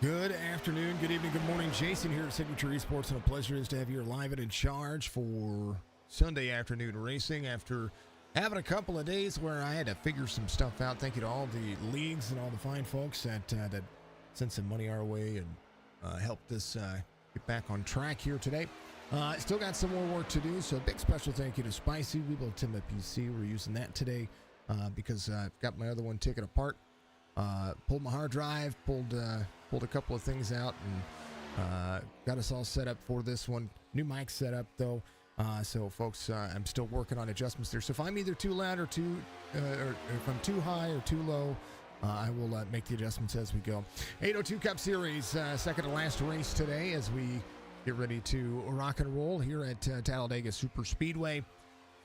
Good afternoon, good evening, good morning. Jason here at Signature Esports, and a pleasure is to have you here live and in charge for Sunday afternoon racing after having a couple of days where I had to figure some stuff out. Thank you to all the leagues and all the fine folks that sent some money our way and helped us get back on track here today. Still got some more work to do, so a big special thank you to Spicy. We built Tim at PC. We're using that today because I've got my other one taken apart. Pulled my hard drive, pulled a couple of things out, and got us all set up for this one. New mic set up though, so folks, I'm still working on adjustments there. So if I'm either too loud or or if I'm too high or too low, I will make the adjustments as we go. 802 Cup Series, second to last race today as we get ready to rock and roll here at Talladega Super Speedway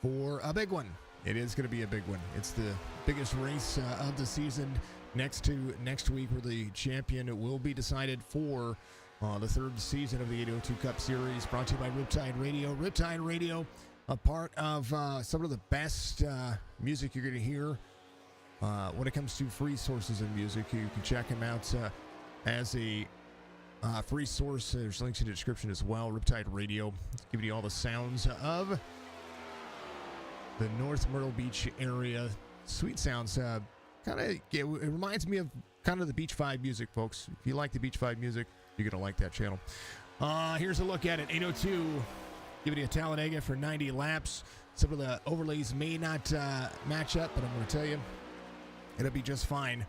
for a big one. It is going to be a big one. It's the biggest race of the season. Next week, where the champion will be decided for the third season of the 802 Cup Series, brought to you by Riptide Radio. Riptide Radio, a part of some of the best music you're going to hear when it comes to free sources of music. You can check them out as a free source. There's links in the description as well. Riptide Radio, giving you all the sounds of the North Myrtle Beach area. Sweet sounds. It reminds me of kind of the Beach 5 music, folks. If you like the Beach 5 music, you're going to like that channel. Here's a look at it. 802, giving you a Talladega for 90 laps. Some of the overlays may not match up, but I'm going to tell you, it'll be just fine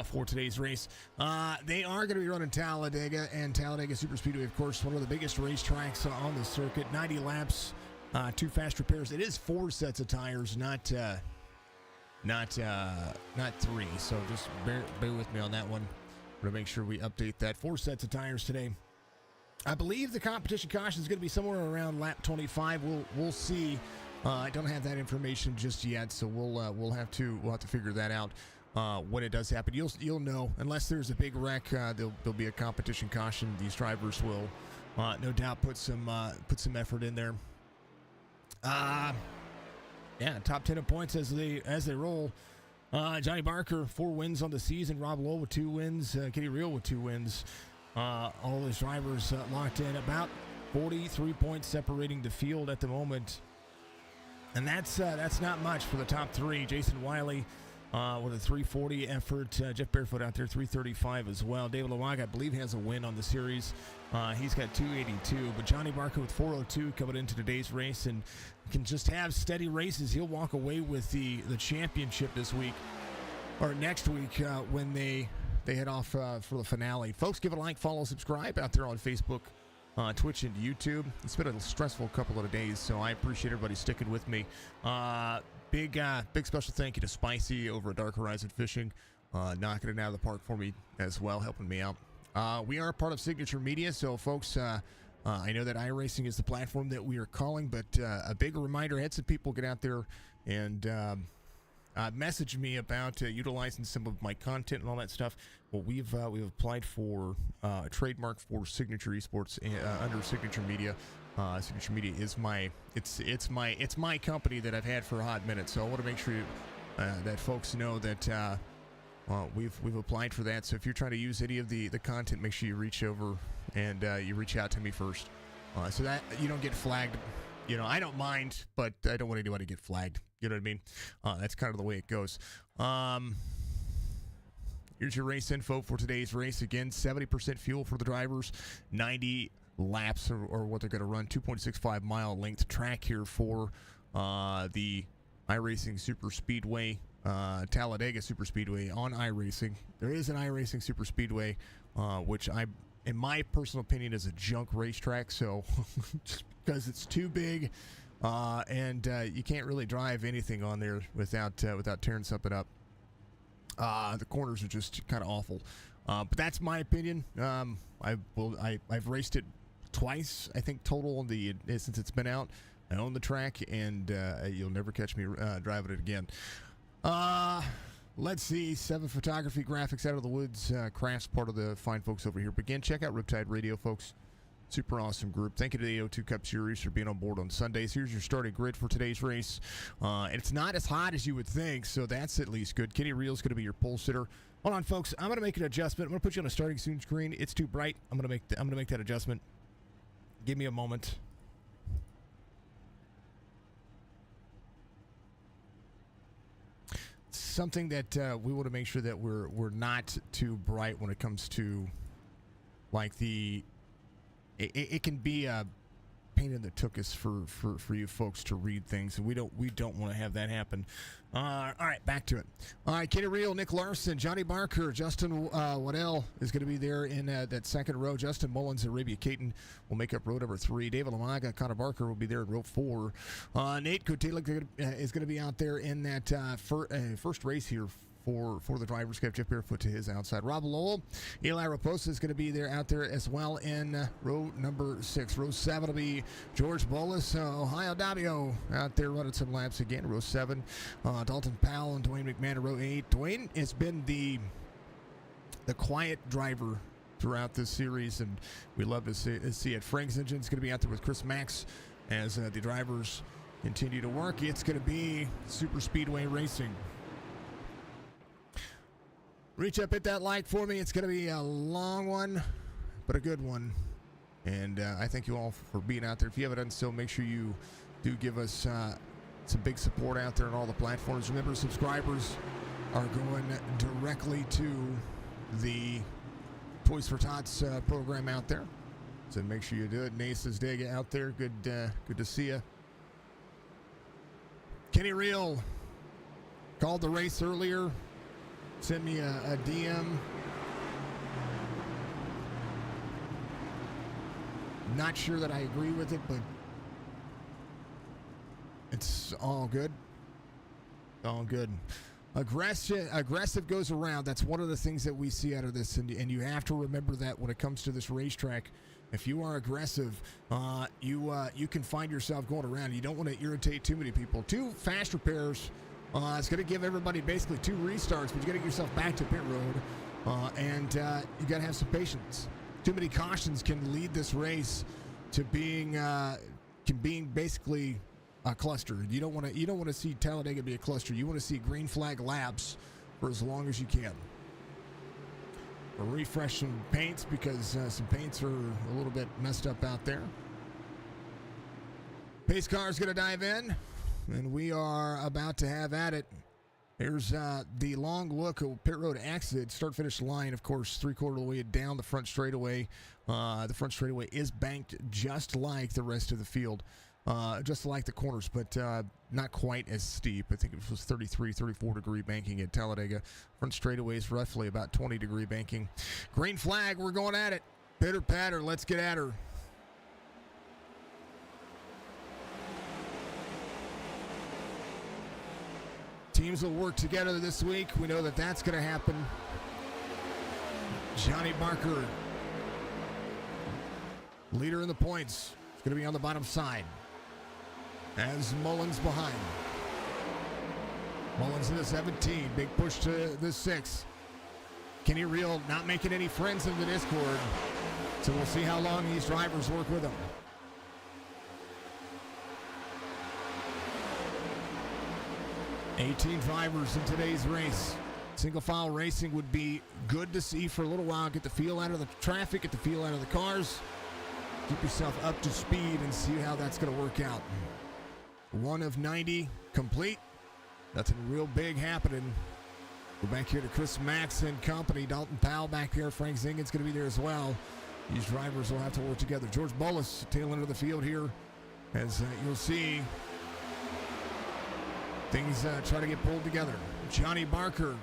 for today's race. They are going to be running Talladega and Talladega Super Speedway, of course, one of the biggest racetracks on the circuit. 90 laps, 2 fast repairs. It is 4 sets of tires, not 3, so just bear with me on that one. We're gonna make sure we update that. 4 sets of tires today. I believe the competition caution is going to be somewhere around lap 25. We'll see. I don't have that information just yet, so we'll have to figure that out when it does happen. You'll know, unless there's a big wreck. There'll be a competition caution. These drivers will no doubt put some effort in there. Yeah, top 10 of points as they roll. Johnny Barker, 4 wins on the season. Rob Lowell with 2 wins. Kenny Reel with 2 wins. All those drivers locked in. About 43 points separating the field at the moment. And that's not much for the top 3. Jason Wiley with a 340 effort. Jeff Barefoot out there, 335 as well. David Lawag, I believe, has a win on the series. He's got 282. But Johnny Barker with 402 coming into today's race, and can just have steady races. He'll walk away with the championship this week, or next week when they head off for the finale. Folks, give it a like, follow, subscribe out there on Facebook, Twitch, and YouTube. It's been a stressful couple of days, so I appreciate everybody sticking with me. Big special thank you to Spicy over at Dark Horizon Fishing, knocking it out of the park for me as well, helping me out. We are part of Signature Media, so folks, I know that iRacing is the platform that we are calling, but a big reminder, had some people get out there and message me about utilizing some of my content and all that stuff. Well, we've applied for a trademark for Signature Esports under Signature Media. Signature Media is it's my company that I've had for a hot minute. So I want to make sure that folks know that we've applied for that. So if you're trying to use any of the content, make sure you reach over and you reach out to me first, so that you don't get flagged. You know, I don't mind, but I don't want anyone to get flagged. You know what I mean? That's kind of the way it goes. Here's your race info for today's race. Again, 70% fuel for the drivers, 90 laps or what they're going to run, 2.65 mile length track here for the iRacing Super Speedway, Talladega Super Speedway on iRacing. There is an iRacing Super Speedway, which in my personal opinion, is a junk racetrack. So just because it's too big, and you can't really drive anything on there without tearing something up. The corners are just kind of awful. But that's my opinion. I've raced it twice, I think, total since it's been out. I own the track, and you'll never catch me driving it again. Let's see. 7 Photography Graphics out of the woods. Crafts, part of the fine folks over here. But again, check out Riptide Radio, folks. Super awesome group. Thank you to the O2 Cup Series for being on board on Sundays. Here's your starting grid for today's race. It's not as hot as you would think, so that's at least good. Kenny Reel's going to be your pole sitter. Hold on, folks. I'm going to make an adjustment. I'm going to put you on a starting soon screen. It's too bright. I'm going to make that adjustment. Give me a moment. Something that we want to make sure that we're not too bright when it comes to like the. It can be a pain in the tuchus for you folks to read things, and we don't want to have that happen. All right, back to it. All right, Kenny Reel, Nick Larson, Johnny Barker, Justin Waddell is going to be there in that second row. Justin Mullins and Arabia Caton will make up row number 3. David Lamaga, Connor Barker will be there in row 4. Nate Kotalik is going to be out there in that first race here for the drivers. Kept Jeff Barefoot to his outside. Rob Lowell, Eli Raposa is going to be there out there as well in row number 6. Row 7 will be George Bolus, Ohio Davio out there running some laps again. Row 7, Dalton Powell and Dwayne McMahon in row 8. Dwayne has been the quiet driver throughout this series, and we love to see it. Frank's engine is going to be out there with Chris Max as the drivers continue to work. It's going to be Super Speedway Racing. Reach up, hit that like for me. It's going to be a long one, but a good one. And I thank you all for being out there. If you haven't done so, make sure you do give us some big support out there on all the platforms. Remember, subscribers are going directly to the Toys for Tots program out there. So make sure you do it. Nace's Dega out there. Good to see you. Kenny Reel called the race earlier. Sent me a DM. Not sure that I agree with it, but it's all good. All good. Aggressive goes around. That's one of the things that we see out of this, and you have to remember that when it comes to this racetrack. If you are aggressive, you can find yourself going around. You don't want to irritate too many people. 2 fast repairs. It's going to give everybody basically 2 restarts, but you got to get yourself back to pit road, and you got to have some patience. Too many cautions can lead this race to being basically a cluster. You don't want to see Talladega be a cluster. You want to see green flag laps for as long as you can. We'll refresh some paints because some paints are a little bit messed up out there. Pace car is going to dive in. And we are about to have at it. Here's the long look at pit road exit. Start-finish line, of course, 3/4 of the way down the front straightaway. The front straightaway is banked just like the rest of the field. Just like the corners, but not quite as steep. I think it was 33, 34-degree banking at Talladega. Front straightaway is roughly about 20-degree banking. Green flag, we're going at it. Pitter-patter, let's get at her. Teams will work together this week. We know that that's going to happen. Johnny Barker, leader in the points, is going to be on the bottom side. As Mullins behind. Mullins in the 17. Big push to the 6. Kenny Reel not making any friends in the Discord. So we'll see how long these drivers work with him. 18 drivers in today's race. Single file racing would be good to see for a little while. Get the feel out of the traffic, get the feel out of the cars. Keep yourself up to speed and see how that's going to work out. 1 of 90 complete. Nothing real big happening. We're back here to Chris Max and company. Dalton Powell back here. Frank Zingen's going to be there as well. These drivers will have to work together. George Bolus, tail end of the field here. As you'll see, things try to get pulled together. Johnny Barker,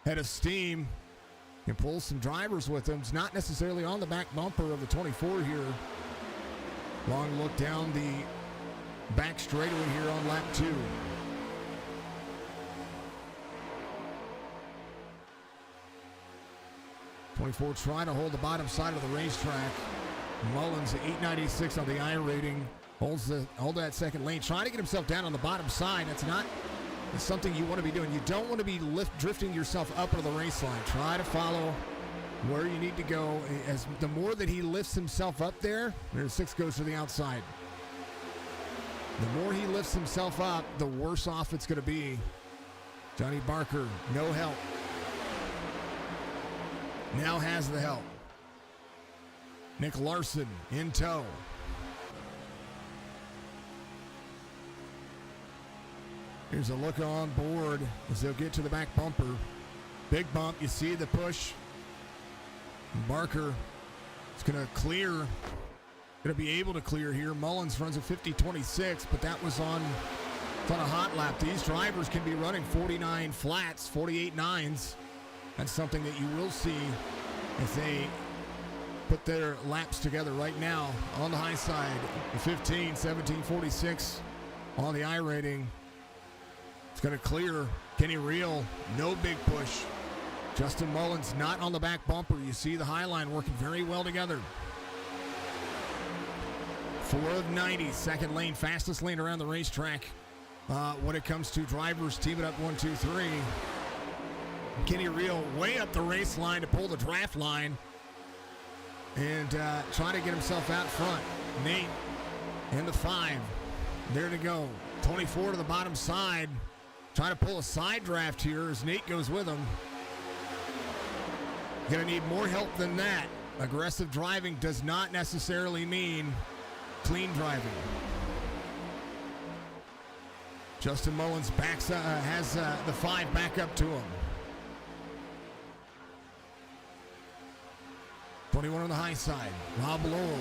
head of steam, can pull some drivers with him. It's not necessarily on the back bumper of the 24 here. Long look down the back straightaway here on lap 2. '24 trying to hold the bottom side of the racetrack. Mullins, 896 on the I rating. Hold that second lane, trying to get himself down on the bottom side. That's not something you want to be doing. You don't want to be drifting yourself up into the race line. Try to follow where you need to go. As the more that he lifts himself up there's 6 goes to the outside. The more he lifts himself up, the worse off it's going to be. Johnny Barker, no help. Now has the help. Nick Larson in tow. Here's a look on board as they'll get to the back bumper. Big bump, you see the push. Barker is going to clear. Going to be able to clear here. Mullins runs a 50.26, but that was on a hot lap. These drivers can be running 49 flats, 48 nines. That's something that you will see if they put their laps together right now on the high side. The 15, 17.46 on the I rating. It's going to clear. Kenny Reel, no big push. Justin Mullins not on the back bumper. You see the high line working very well together. 4 of 90, second lane, fastest lane around the racetrack. When it comes to drivers, team it up 1, 2, 3. Kenny Reel way up the race line to pull the draft line and try to get himself out front. Nate in the 5, there to go. 24 to the bottom side, trying to pull a side draft here as Nate goes with him. Going to need more help than that. Aggressive driving does not necessarily mean clean driving. Justin Mullins has the 5 back up to him. 21 on the high side. Rob Lowell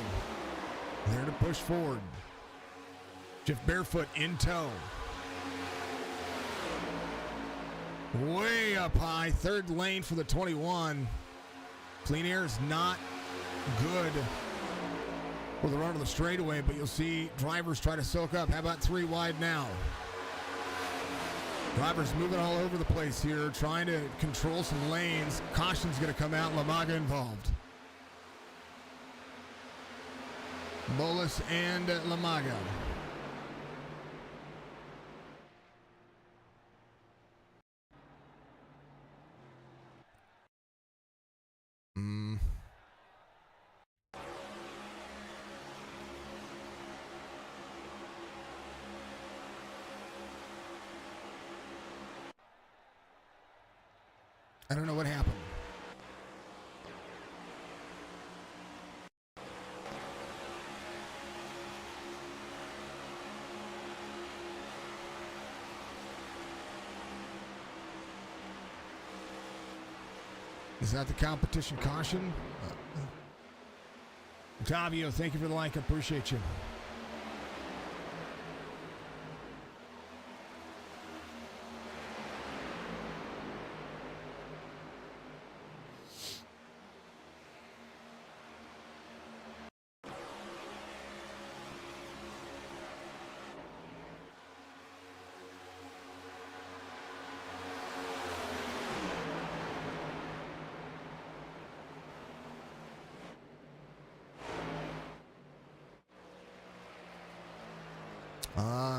there to push forward. Jeff Barefoot in tow. Way up high. Third lane for the 21. Clean air is not good for the run of the straightaway, but you'll see drivers try to soak up. How about 3 wide now? Drivers moving all over the place here, trying to control some lanes. Caution's going to come out. Lamaga involved. Bolus and Lamaga. I don't know what happened. Is that the competition caution? Octavio, thank you for the like. I appreciate you.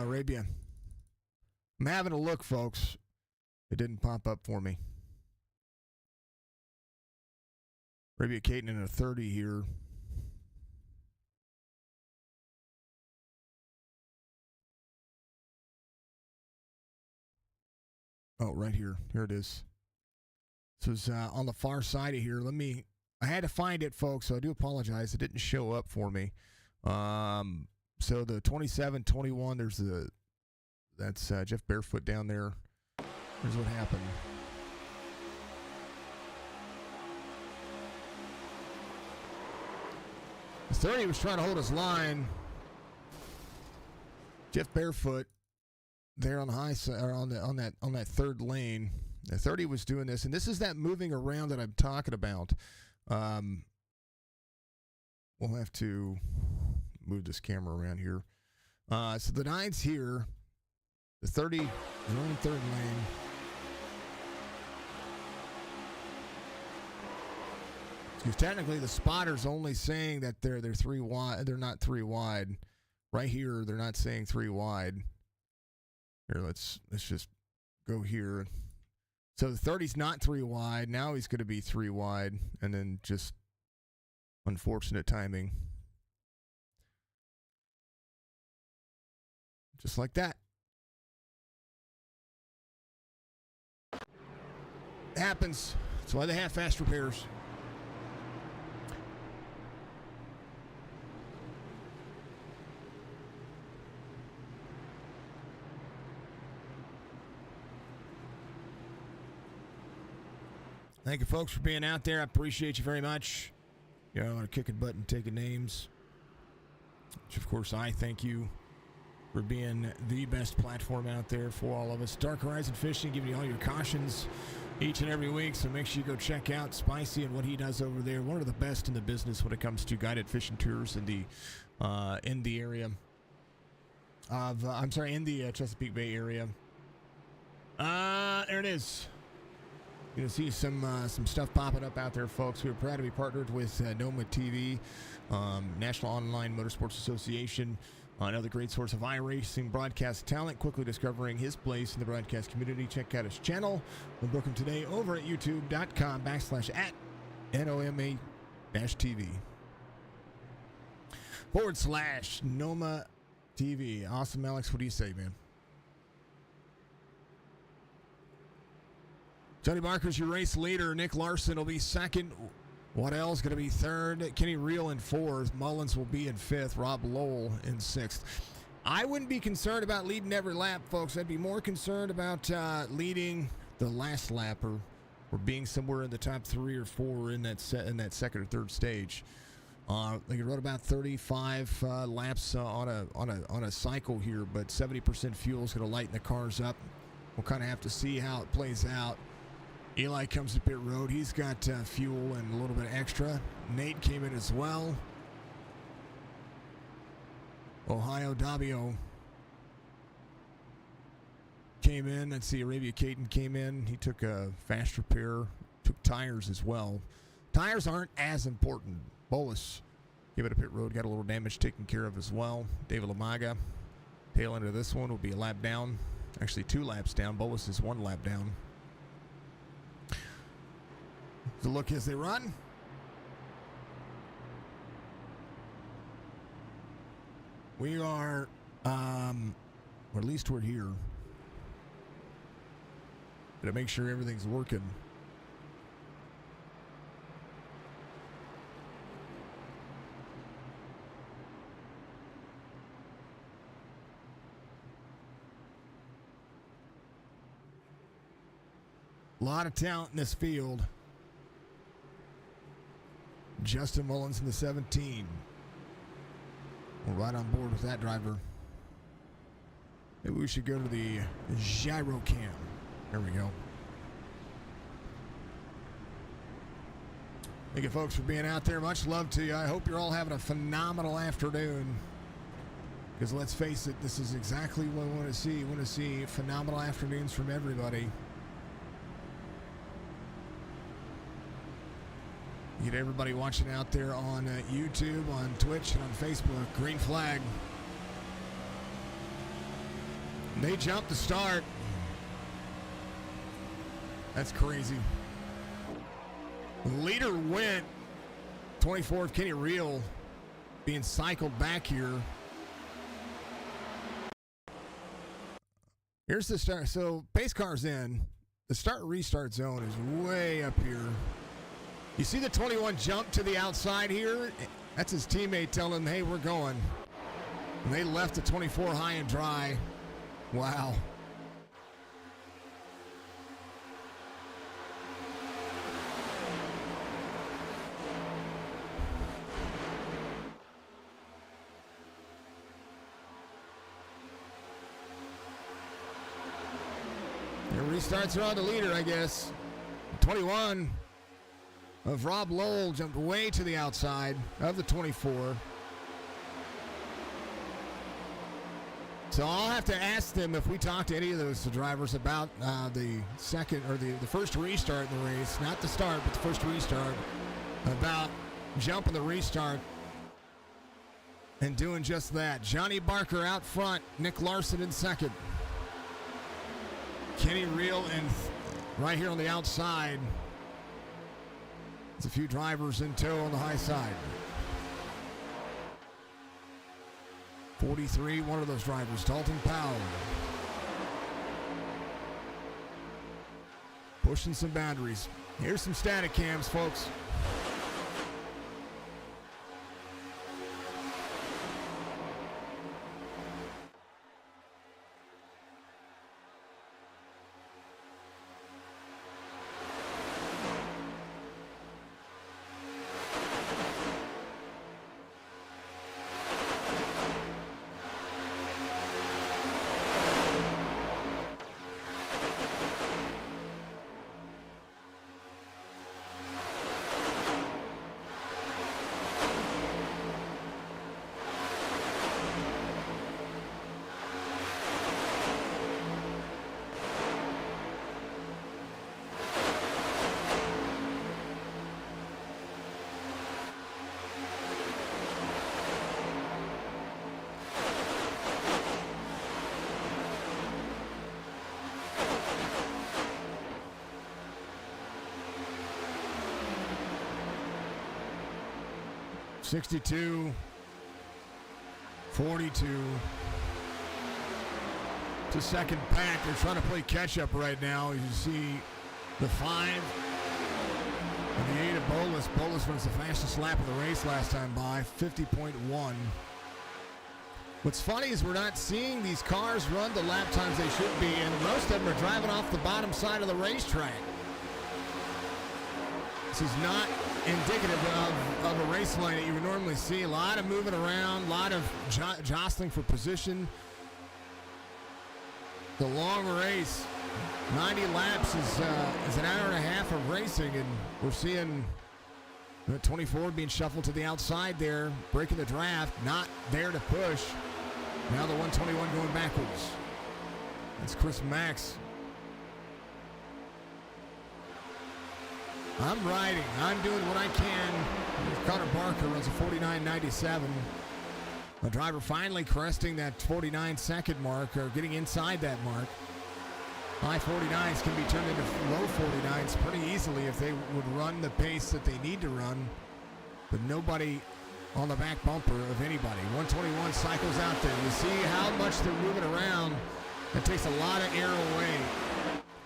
Arabia. I'm having a look, folks. It didn't pop up for me. Arabia Caton in a 30 here. Oh, right here. Here it is. This is on the far side of here. I had to find it, folks, so I do apologize. It didn't show up for me. So the 27, 21, that's Jeff Barefoot down there. Here's what happened. The 30 was trying to hold his line. Jeff Barefoot there on the high side, or on that third lane. The 30 was doing this, and this is that moving around that I'm talking about. We'll have to move this camera around here. So the 9's here. The 30 is on the third lane. Because technically the spotter's only saying that they're 3 wide. They're not 3 wide. Right here, they're not saying 3 wide. Here, let's just go here. So the 30's not 3 wide. Now he's going to be 3 wide, and then just unfortunate timing. Just like that. It happens. That's why they have fast repairs. Thank you, folks, for being out there. I appreciate you very much. You know, kicking butt and taking names. Which, of course, I thank you for being the best platform out there for all of us. Dark Horizon Fishing, giving you all your cautions each and every week. So make sure you go check out Spicy and what he does over there. One of the best in the business when it comes to guided fishing tours in the area of, in the Chesapeake Bay area. There it is. You're going to see some stuff popping up out there, folks. We're proud to be partnered with NOMA TV, National Online Motorsports Association, another great source of iRacing broadcast talent, quickly discovering his place in the broadcast community. Check out his channel. We'll book him today over at youtube.com/@NOMA-TV. /NOMA TV. Awesome, Alex. What do you say, man? Johnny Barker's your race leader. Nick Larson will be second. Waddell's going to be third. Kenny Reel in fourth. Mullins will be in fifth. Rob Lowell in sixth. I wouldn't be concerned about leading every lap, folks. I'd be more concerned about leading the last lap or being somewhere in the top 3 or 4 in that second or third stage. They run about 35 laps on a cycle here, but 70% fuel is going to lighten the cars up. We'll kind of have to see how it plays out. Eli comes to pit road. He's got fuel and a little bit extra. Nate came in as well. Ohio Davio came in. Let's see, Arabia Caton came in. He took a fast repair, took tires as well. Tires aren't as important. Bolus came in to pit road, got a little damage taken care of as well. David Lamaga, tail end of this one will be a lap down. Actually, 2 laps down. Bolus is 1 lap down. So look as they run. We are, or at least we're here. Gotta make sure everything's working. A lot of talent in this field. Justin Mullins in the 17. We're right on board with that driver. Maybe we should go to the gyro cam. There we go. Thank you, folks, for being out there. Much love to you. I hope you're all having a phenomenal afternoon. Because let's face it, this is exactly what we want to see. We want to see phenomenal afternoons from everybody. You get everybody watching out there on YouTube, on Twitch, and on Facebook. Green flag. They jumped the start. That's crazy. Leader went. 24th, Kenny Reel being cycled back here. Here's the start. So pace car's in. The start restart zone is way up here. You see the 21 jump to the outside here? That's his teammate telling him, hey, we're going. And they left the 24 high and dry. Wow. It restarts around the leader, I guess. 21 of Rob Lowell jumped way to the outside of the 24. So I'll have to ask them if we talk to any of those drivers about the second or the first restart in the race, not the start, but the first restart, about jumping the restart and doing just that. Johnny Barker out front, Nick Larson in second. Kenny Reel in right here on the outside. There's a few drivers in tow on the high side. 43, one of those drivers, Dalton Powell. Pushing some boundaries. Here's some static cams, folks. (62, 42). It's a second pack. They're trying to play catch-up right now. You see the 5 and the 8 of Bolus. Bolus runs the fastest lap of the race last time by, 50.1. What's funny is we're not seeing these cars run the lap times they should be, and most of them are driving off the bottom side of the racetrack. This is not indicative of a race line that you would normally see. A lot of moving around, a lot of jostling for position. The long race, 90 laps is an hour and a half of racing, and we're seeing the 24 being shuffled to the outside there, breaking the draft, not there to push. Now the 121 going backwards. That's Chris Max. I'm riding. I'm doing what I can. Connor Barker runs a 49.97. The driver finally cresting that 49-second mark, or getting inside that mark. High 49s can be turned into low 49s pretty easily if they would run the pace that they need to run. But nobody on the back bumper of anybody. 121 cycles out there. You see how much they're moving around. It takes a lot of air away.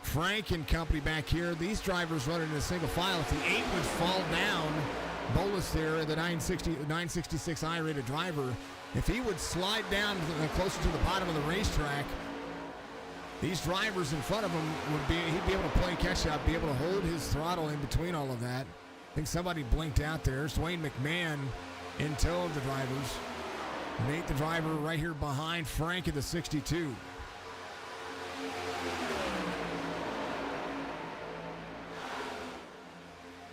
Frank and company back here, these drivers running in a single file. If the 8 would fall down, Bolus there, the 966 I-rated driver, if he would slide down closer to the bottom of the racetrack, these drivers in front of him he'd be able to play catch up, be able to hold his throttle in between all of that. I think somebody blinked out there. It's Dwayne McMahon in tow of the drivers. Nate, the driver, right here behind Frank at the 62.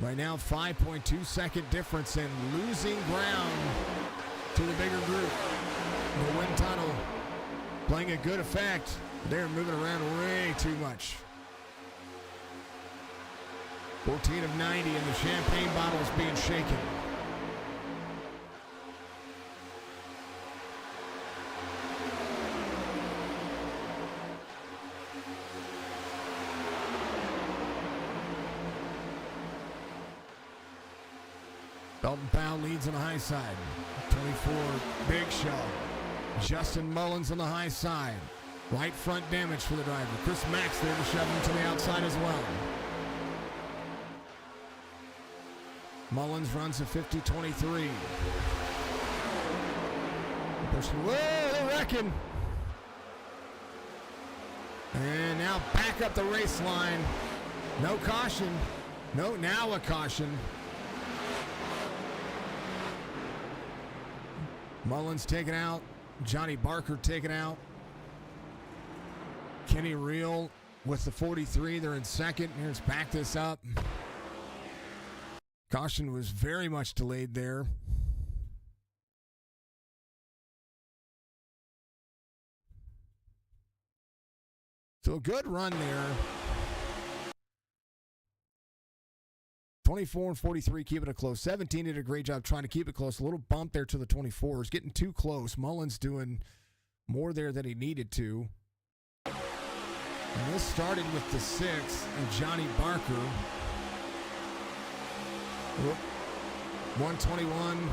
Right now, 5.2 second difference and losing ground to the bigger group. The wind tunnel playing a good effect. They're moving around way too much. 14 of 90 and the champagne bottle is being shaken. Dalton Powell leads on the high side. 24, Big Show. Justin Mullins on the high side. Right front damage for the driver. Chris Max there to shove him to the outside as well. Mullins runs a 50-23. Whoa, they're wrecking. And now back up the race line. No caution. No, now a caution. Mullins taken out. Johnny Barker taken out. Kenny Reel with the 43. They're in second. Here's back this up. Caution was very much delayed there. So a good run there. 24 and 43 keeping it close. 17 did a great job trying to keep it close. A little bump there to the 24s. Getting too close. Mullins doing more there than he needed to. And this started with the 6 and Johnny Barker. 121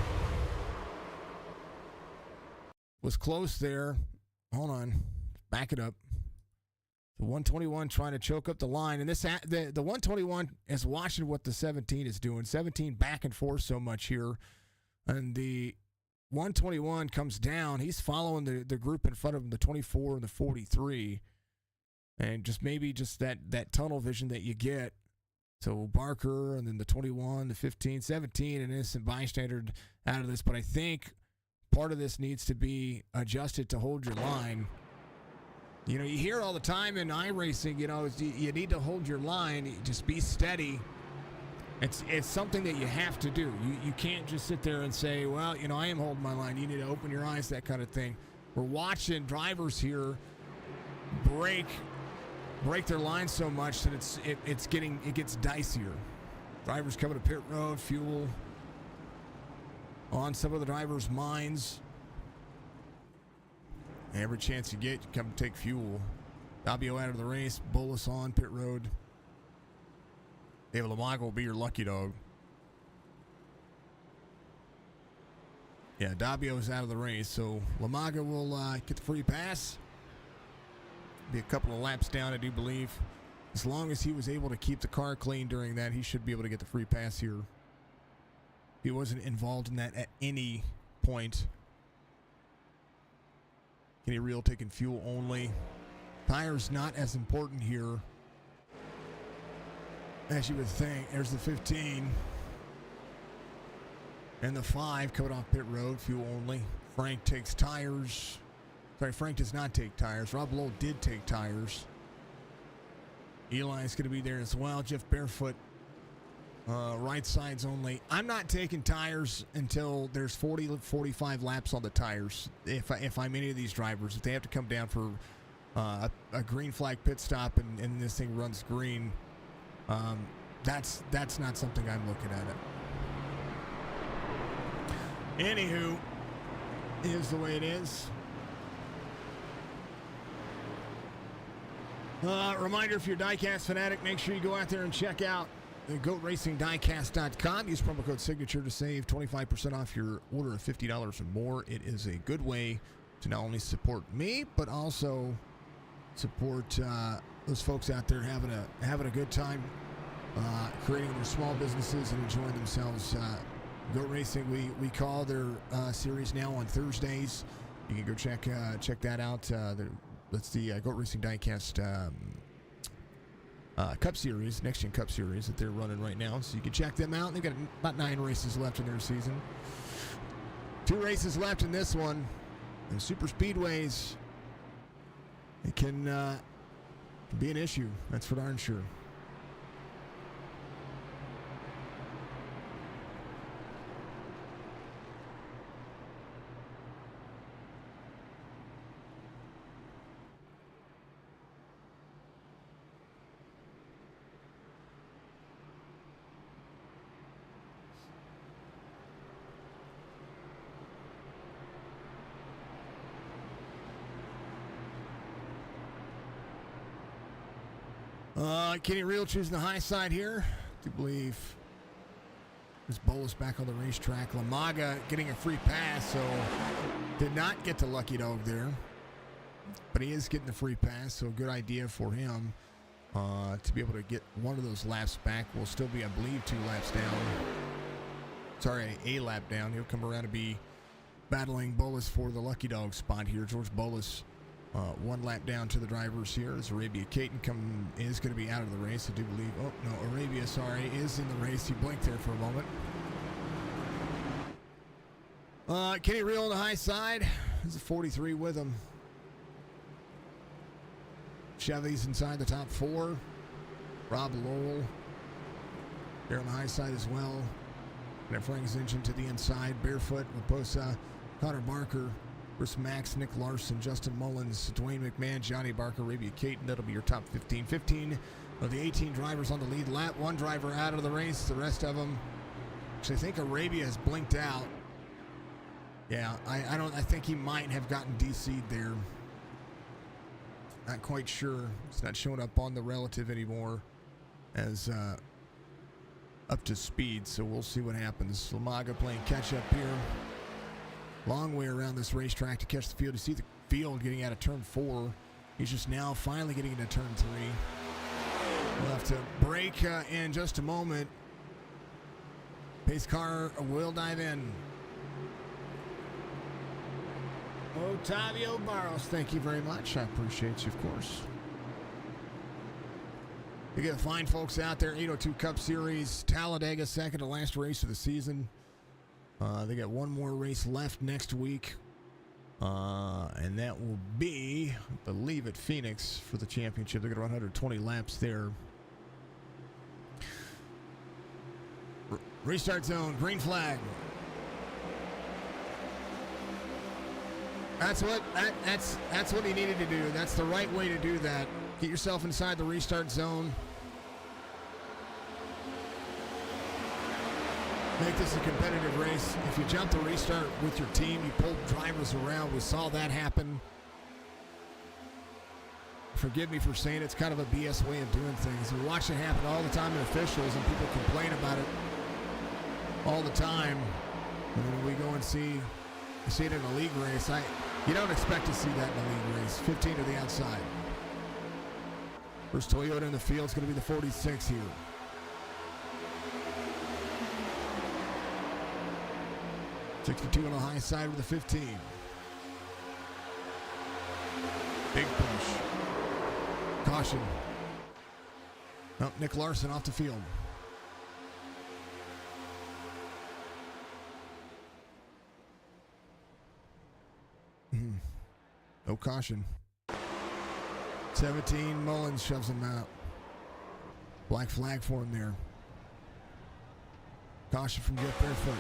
was close there. Hold on. Back it up. The 121 trying to choke up the line. And the 121 is watching what the 17 is doing. 17 back and forth so much here. And the 121 comes down. He's following the group in front of him, the 24 and the 43. And just maybe just that tunnel vision that you get. So Barker and then the 21, the 15, 17, an innocent bystander out of this. But I think part of this needs to be adjusted to hold your line. You know, you hear all the time in iRacing, you know, you need to hold your line. Just be steady. It's something that you have to do. You can't just sit there and say, well, you know, I am holding my line. You need to open your eyes, that kind of thing. We're watching drivers here break their line so much that it gets dicier. Drivers coming to pit road, fuel on some of the drivers' minds. Every chance you get, you come to take fuel. Dabio out of the race, Bolus on pit road. David Lamaga will be your lucky dog. Yeah, Dabio's out of the race, so Lamaga will get the free pass. Be a couple of laps down, I do believe. As long as he was able to keep the car clean during that, he should be able to get the free pass here. He wasn't involved in that at any point. Kenny Reel taking fuel only. Tires not as important here as you would think. There's the 15. And the 5 coming off pit road, fuel only. Frank takes tires. Sorry, Frank does not take tires. Rob Lowell did take tires. Eli's going to be there as well. Jeff Barefoot, right sides only. I'm not taking tires until there's 45 laps on the tires. If I'm any of these drivers, if they have to come down for a green flag pit stop and this thing runs green, that's not something I'm looking at. Anywho, is the way it is. Reminder, if you're a diecast fanatic, make sure you go out there and check out GoatRacingDiecast.com. Use promo code SIGNATURE to save 25% off your order of $50 or more. It is a good way to not only support me, but also support those folks out there having a good time, creating their small businesses and enjoying themselves. Goat Racing, we call their series now on Thursdays. You can go check that out. That's the Goat Racing Diecast Cup Series, Next Gen Cup Series that they're running right now. So you can check them out. They've got about 9 races left in their season. 2 races left in this one. The super speedways, it can be an issue. That's for darn sure. Kenny Reel choosing the high side here. I do believe there's Bolus back on the racetrack. Lamaga getting a free pass, so did not get the lucky dog there. But he is getting the free pass, so a good idea for him to be able to get one of those laps back. Will still be, I believe, 2 laps down. Sorry, a lap down. He'll come around to be battling Bolus for the lucky dog spot here. George Bolus 1 lap down to the drivers here as Arabia Caton is going to be out of the race, I do believe. Oh, no, Arabia, sorry, is in the race. He blinked there for a moment. Kenny Reel on the high side. There's a 43 with him. Chevy's inside the top 4. Rob Lowell there on the high side as well. And Frank's engine to the inside. Barefoot, Raposa, Connor Barker, Bruce Max, Nick Larson, Justin Mullins, Dwayne McMahon, Johnny Barker, Arabia Caton. That'll be your top 15. 15 of the 18 drivers on the lead lap. 1 driver out of the race. The rest of them, actually, I think Arabia has blinked out. Yeah, I think he might have gotten DC'd there. Not quite sure. It's not showing up on the relative anymore as up to speed, so we'll see what happens. Lamaga playing catch-up here. Long way around this racetrack to catch the field. You see the field getting out of turn 4. He's just now finally getting into turn 3. We'll have to break in just a moment. Pace car will dive in. Otavio Barros, thank you very much. I appreciate you, of course. You get fine folks out there. 802 Cup Series, Talladega, second to last race of the season. They got one more race left next week. And that will be, I believe, at Phoenix for the championship. They're going to run 120 laps there. Restart zone, green flag. That's what he needed to do. That's the right way to do that. Get yourself inside the restart zone. Make this a competitive race. If you jump the restart with your team, you pull drivers around. We saw that happen. Forgive me for saying it's kind of a BS way of doing things. We watch it happen all the time in officials, and people complain about it all the time. And when we go and see it in a league race, you don't expect to see that in a league race. 15 to the outside. First Toyota in the field is going to be the 46 here. '62 on the high side with the 15. Big push. Caution. Oh, Nick Larson off the field. No caution. 17, Mullins shoves him out. Black flag for him there. Caution from Jeff Barefoot.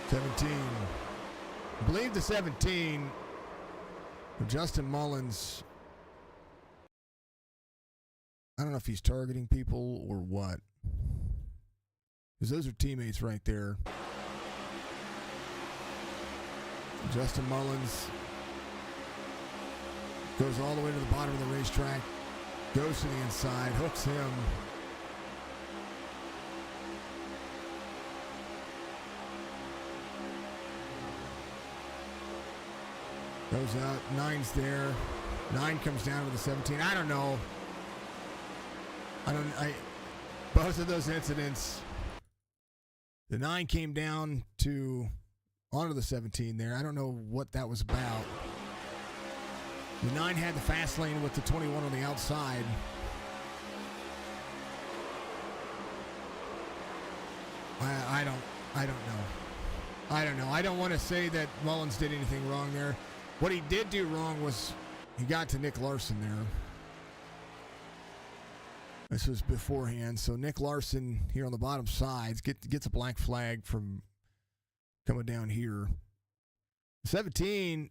17. I believe the 17 of Justin Mullins. I don't know if he's targeting people or what. Because those are teammates right there. Justin Mullins goes all the way to the bottom of the racetrack, goes to the inside, hooks him. Goes out, 9's there. 9 comes down to the 17. I don't know. Both of those incidents, the 9 came down onto the 17 there. I don't know what that was about. The 9 had the fast lane with the 21 on the outside. I don't know. I don't want to say that Mullins did anything wrong there. What he did do wrong was he got to Nick Larson there. This was beforehand. So Nick Larson here on the bottom sides gets a black flag from coming down here. 17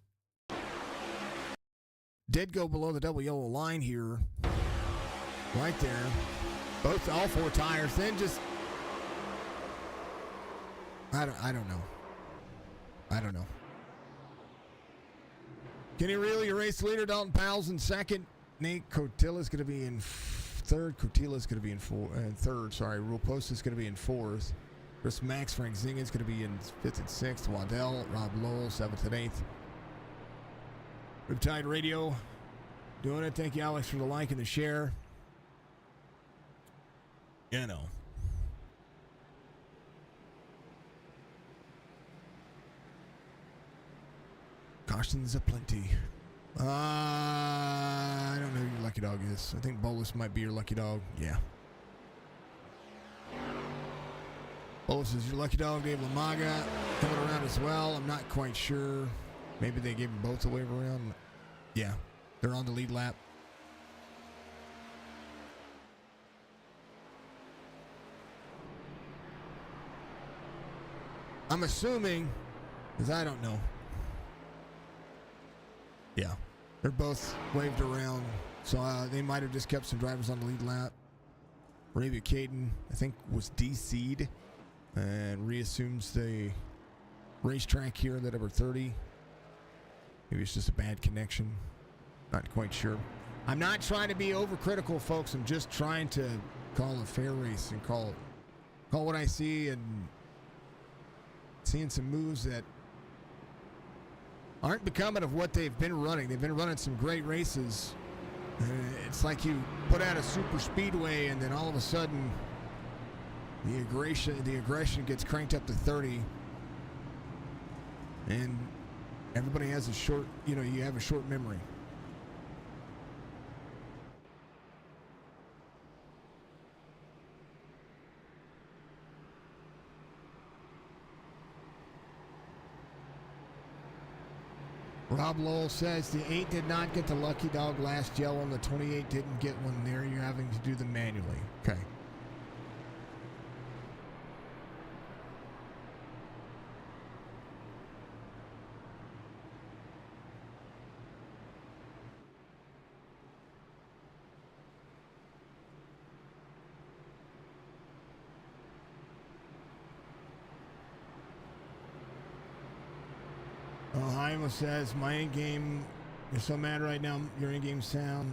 did go below the double yellow line here. Right there. All 4 tires. Then just I don't know. Kenny Reilly, your race leader. Dalton Powell's in second. Nate Cotilla's going to be in third. Cotilla's going to be in third. Sorry. Rule Post is going to be in fourth. Chris Max, Frank Zingen's going to be in 5th and 6th. Waddell, Rob Lowell, 7th and 8th. Riptide Radio doing it. Thank you, Alex, for the like and the share. You know. Cautions aplenty. I don't know who your lucky dog is. I think Bolus might be your lucky dog. Yeah. Bolus is your lucky dog. Dave Lamaga coming around as well. I'm not quite sure. Maybe they gave them both a wave around. Yeah. They're on the lead lap. I'm assuming, because I don't know. Yeah, they're both waved around, so they might have just kept some drivers on the lead lap. Arabia Caden, I think, was DC'd and reassumes the racetrack here in the number 30. Maybe it's just a bad connection. Not quite sure. I'm not trying to be overcritical, folks. I'm just trying to call a fair race and call what I see, and seeing some moves that aren't becoming of what they've been running. They've been running some great races. It's like you put out a super speedway, and then all of a sudden the aggression gets cranked up to 30, and everybody has a short, you have a short memory. Rob Lowell says the 8 did not get the lucky dog last yellow, and the 28 didn't get one there. You're having to do them manually. Okay. Ohio says, my in-game is so mad right now. Your in-game sound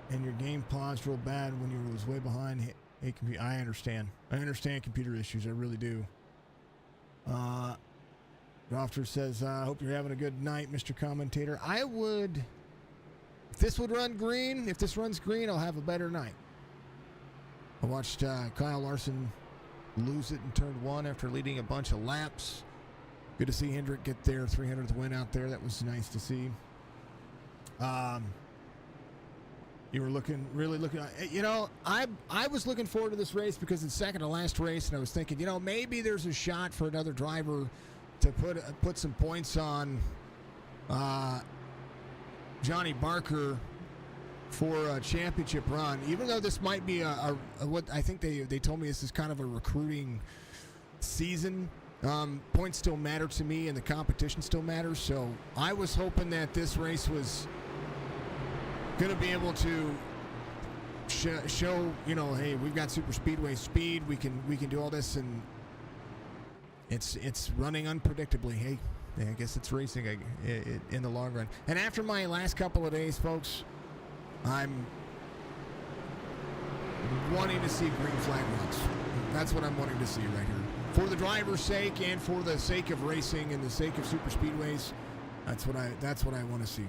and your game paused real bad when you was way behind. Hey, I understand. I understand computer issues. I really do. Doctor says, I hope you're having a good night, Mr. Commentator. I would, if this runs green, I'll have a better night. I watched Kyle Larson lose it in turn 1 after leading a bunch of laps. Good to see Hendrick get their 300th win out there. That was nice to see. You were really looking. I was looking forward to this race because it's second to last race, and I was thinking, maybe there's a shot for another driver to put some points on Johnny Barker for a championship run. Even though this might be what I think they told me this is kind of a recruiting season. Points still matter to me, and the competition still matters. So I was hoping that this race was going to be able to show, hey, we've got super speedway speed. We can do all this, and it's running unpredictably. Hey, I guess it's racing in the long run. And after my last couple of days, folks, I'm wanting to see green flag runs. That's what I'm wanting to see right here. For the driver's sake and for the sake of racing and the sake of super speedways, that's what I want to see.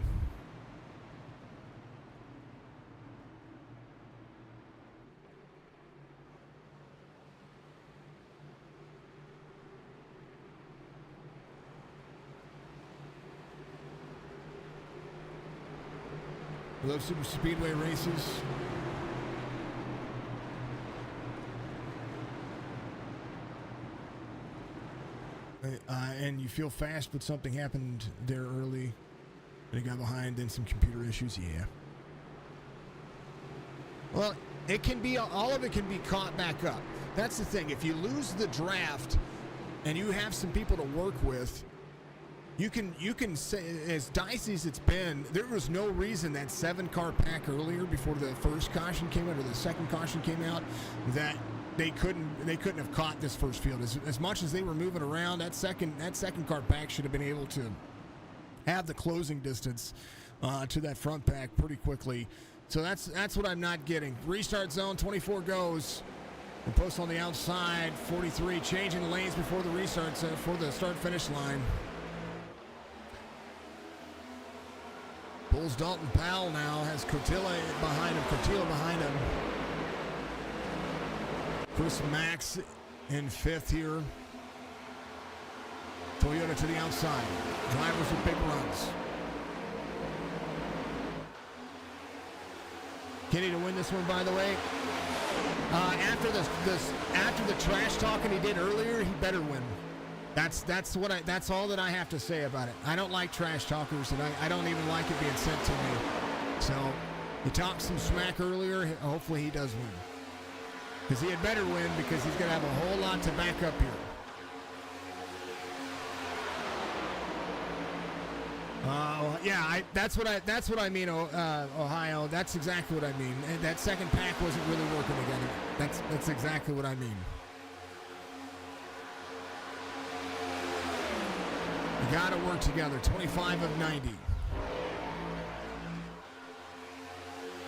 I love super speedway races. And you feel fast, but something happened there early, and it got behind, then some computer issues. Yeah. Well, it can be, all of it can be caught back up. That's the thing. If you lose the draft and you have some people to work with, you can say, as dicey as it's been, there was no reason that 7-car pack earlier before the first caution came out or the second caution came out that they couldn't have caught this first field. As much as they were moving around, that second car pack should have been able to have the closing distance to that front pack pretty quickly. So that's what I'm not getting. Restart zone, 24 goes. And post on the outside, 43 changing lanes before the restart for the start-finish line. Pulls Dalton Powell now, has Cortilla behind him. Chris Max in 5th here. Toyota to the outside. Drivers with big runs. Kenny to win this one, by the way. After the trash talking he did earlier, he better win. That's all that I have to say about it. I don't like trash talkers, and I don't even like it being sent to me. So he talked some smack earlier. Hopefully he does win. Because he had better win, because he's going to have a whole lot to back up here. That's what I mean, Ohio. That's exactly what I mean. And that second pack wasn't really working together. That's exactly what I mean. You got to work together. 25 of 90.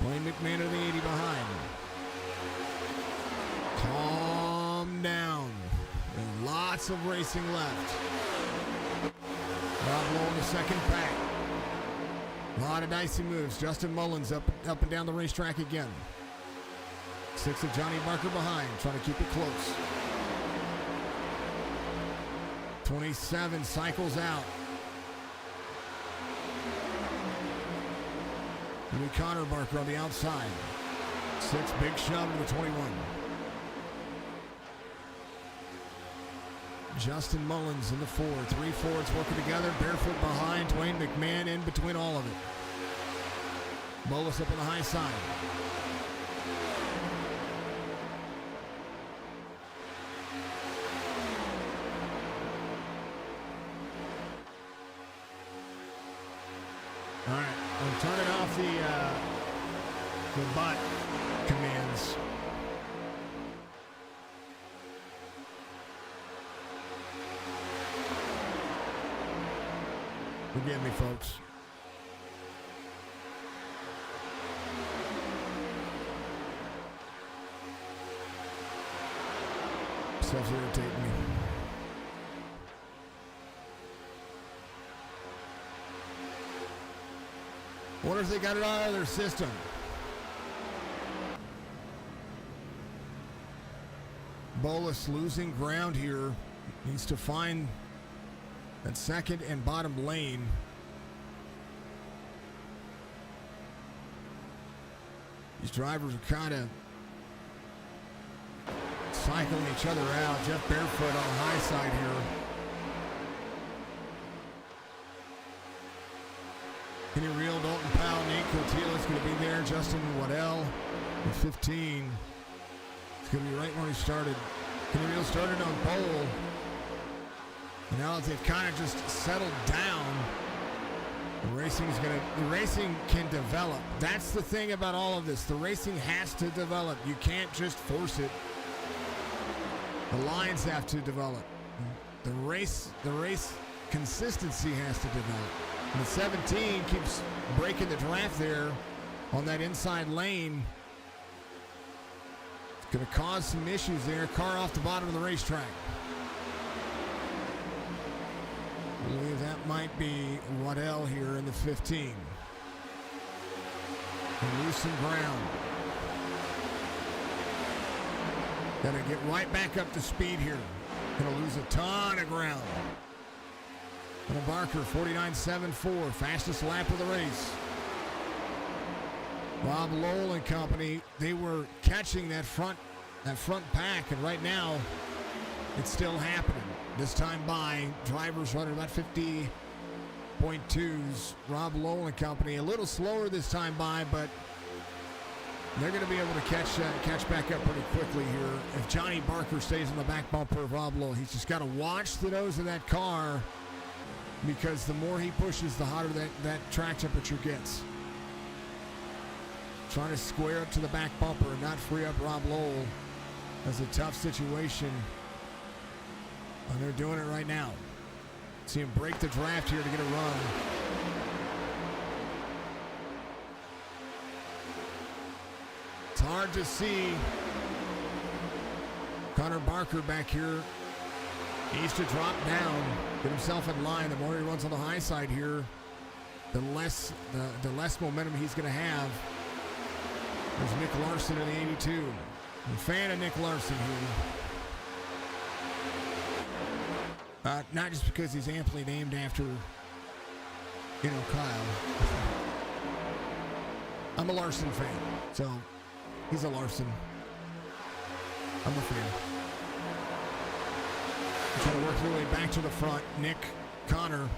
Wayne McMahon to the 80 behind. Calm down. And lots of racing left. Rob Lowell in the second pack. A lot of dicey moves. Justin Mullins up and down the racetrack again. 6 of Johnny Barker behind, trying to keep it close. 27 cycles out. And Connor Barker on the outside. 6, big shove to the 21. Justin Mullins in the 4. 3 Fords working together. Barefoot behind. Dwayne McMahon in between all of it. Bolus up on the high side. All right, I'm turning off the bot commands. Forgive me, folks. Stuff's irritating me. Wonder if they got it out of their system. Bolus losing ground here. Needs to find that second and bottom lane. These drivers are kind of cycling each other out. Jeff Barefoot on the high side here. Kenny Reel, Dalton Powell, Nate Cotillo is going to be there. Justin Waddell at 15. It's going to be right where he started. Kenny Reel started on pole. And now that they've kind of just settled down, the racing can develop. That's the thing about all of this. The racing has to develop. You can't just force it. The lines have to develop. The race consistency has to develop. And the 17 keeps breaking the draft there on that inside lane. It's going to cause some issues there. Car off the bottom of the racetrack. I believe that might be Waddell here in the 15. And lose some ground. Gonna get right back up to speed here. Gonna lose a ton of ground. And Barker, 49.74, fastest lap of the race. Rob Lowell and company, they were catching that front pack, and right now, it's still happening. This time by, drivers running about 50.2s. Rob Lowell and company, a little slower this time by, but they're going to be able to catch back up pretty quickly here. If Johnny Barker stays on the back bumper of Rob Lowell, he's just got to watch the nose of that car, because the more he pushes, the hotter that track temperature gets. Trying to square up to the back bumper and not free up Rob Lowell. That's a tough situation. And they're doing it right now. See him break the draft here to get a run. It's hard to see Connor Barker back here. He needs to drop down, get himself in line. The more he runs on the high side here, the less momentum he's going to have. There's Nick Larson in the 82. I'm a fan of Nick Larson here. Not just because he's amply named after, Kyle. I'm a Larson fan, so he's a Larson. I'm a fan. Trying to work their way back to the front. Nick, Connor.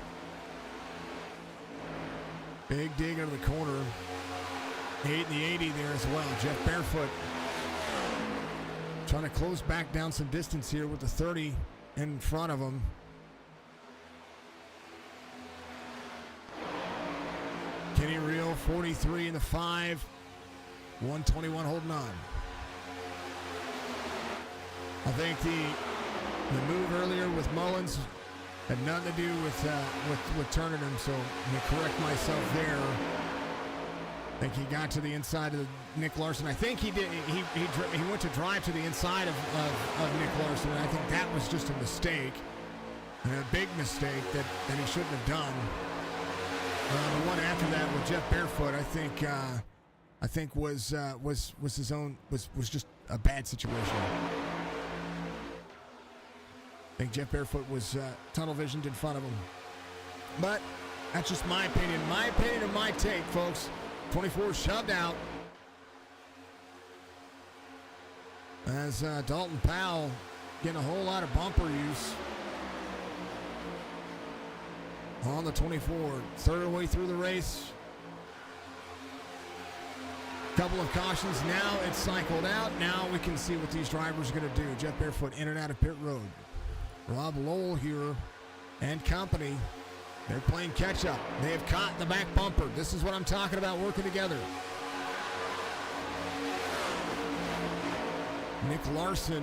Big dig out of the corner. 8 in the 80 there as well. Jeff Barefoot trying to close back down some distance here with the 30 in front of him. Kenny Reel, 43 in the 5. 121 holding on. I think the move earlier with Mullins had nothing to do with turning him, so let me correct myself there. I think he got to the inside of Nick Larson. I think he did. He went to drive to the inside of Nick Larson, and I think that was just a mistake, and a big mistake that he shouldn't have done. The one after that with Jeff Barefoot, I think was his own was just a bad situation. I think Jeff Barefoot was tunnel visioned in front of him, but that's just my opinion. My opinion and my take, folks. 24 shoved out as Dalton Powell getting a whole lot of bumper use on the 24. Third way through the race. Couple of cautions. Now it's cycled out. Now we can see what these drivers are going to do. Jeff Barefoot in and out of pit road. Rob Lowell here and company. They're playing catch-up. They have caught the back bumper. This is what I'm talking about, working together. Nick Larson,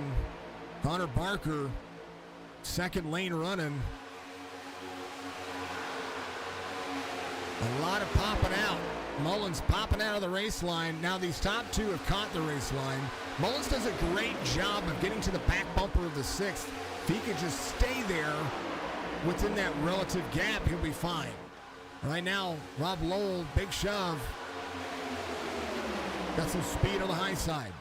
Connor Barker, second lane running. A lot of popping out. Mullins popping out of the race line. Now these top two have caught the race line. Mullins does a great job of getting to the back bumper of the sixth. If he could just stay there within that relative gap, he'll be fine. Right now, Rob Lowell, big shove. Got some speed on the high side.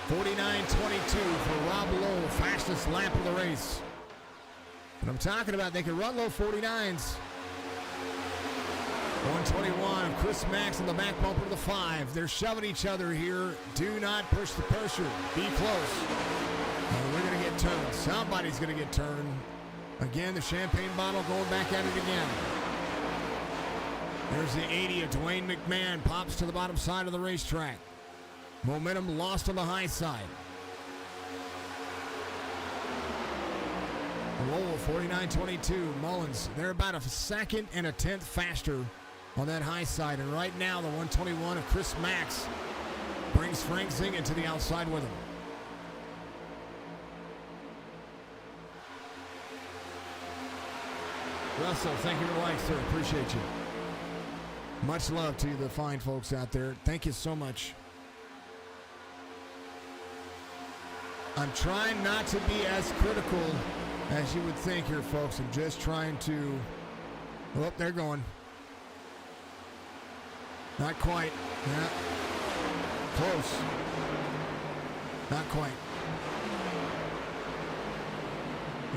49.22 for Rob Lowell, fastest lap of the race. But I'm talking about, they can run low 49s. 121, Chris Max on the back bumper of the 5. They're shoving each other here. Do not push the pressure. Be close. We're going to get turned. Somebody's going to get turned. Again, the champagne bottle going back at it again. There's the 80 of Dwayne McMahon. Pops to the bottom side of the racetrack. Momentum lost on the high side. Lowell, 49.22. Mullins, they're about a second and a tenth faster on that high side. And right now, the 121 of Chris Max brings Frank Zingen to the outside with him. Russell, thank you for the like, sir. Appreciate you. Much love to the fine folks out there. Thank you so much. I'm trying not to be as critical as you would think here, folks. I'm just trying to... Oh, they're going. Not quite. Yeah. Close. Not quite.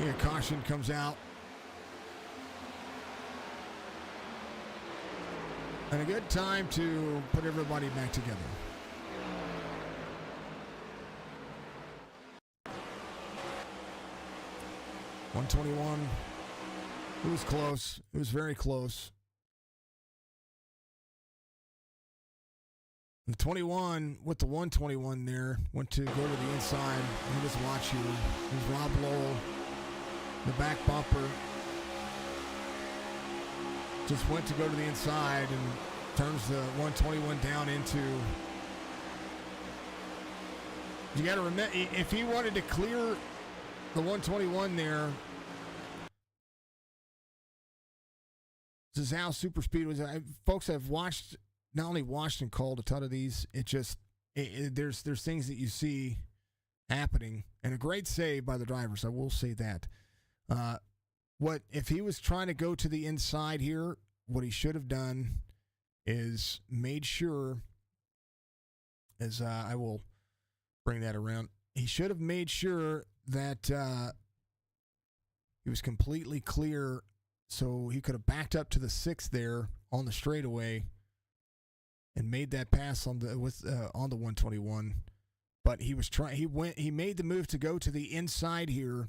Here, caution comes out. And a good time to put everybody back together. .121. It was close. It was very close. The 21 with the 121 there went to go to the inside. Let me just watch you. There's Rob Lowell. The back bumper. Just went to go to the inside and turns the 121 down into... You got to remember, if he wanted to clear the 121 there, this is how super speed was. Folks have watched, not only watched and called a ton of these, there's things that you see happening, and a great save by the drivers, I will say that. What if he was trying to go to the inside here, what he should have done is made sure, as I will bring that around, he should have made sure that he was completely clear, so he could have backed up to the 6th there on the straightaway and made that pass on the 121. But he made the move to go to the inside here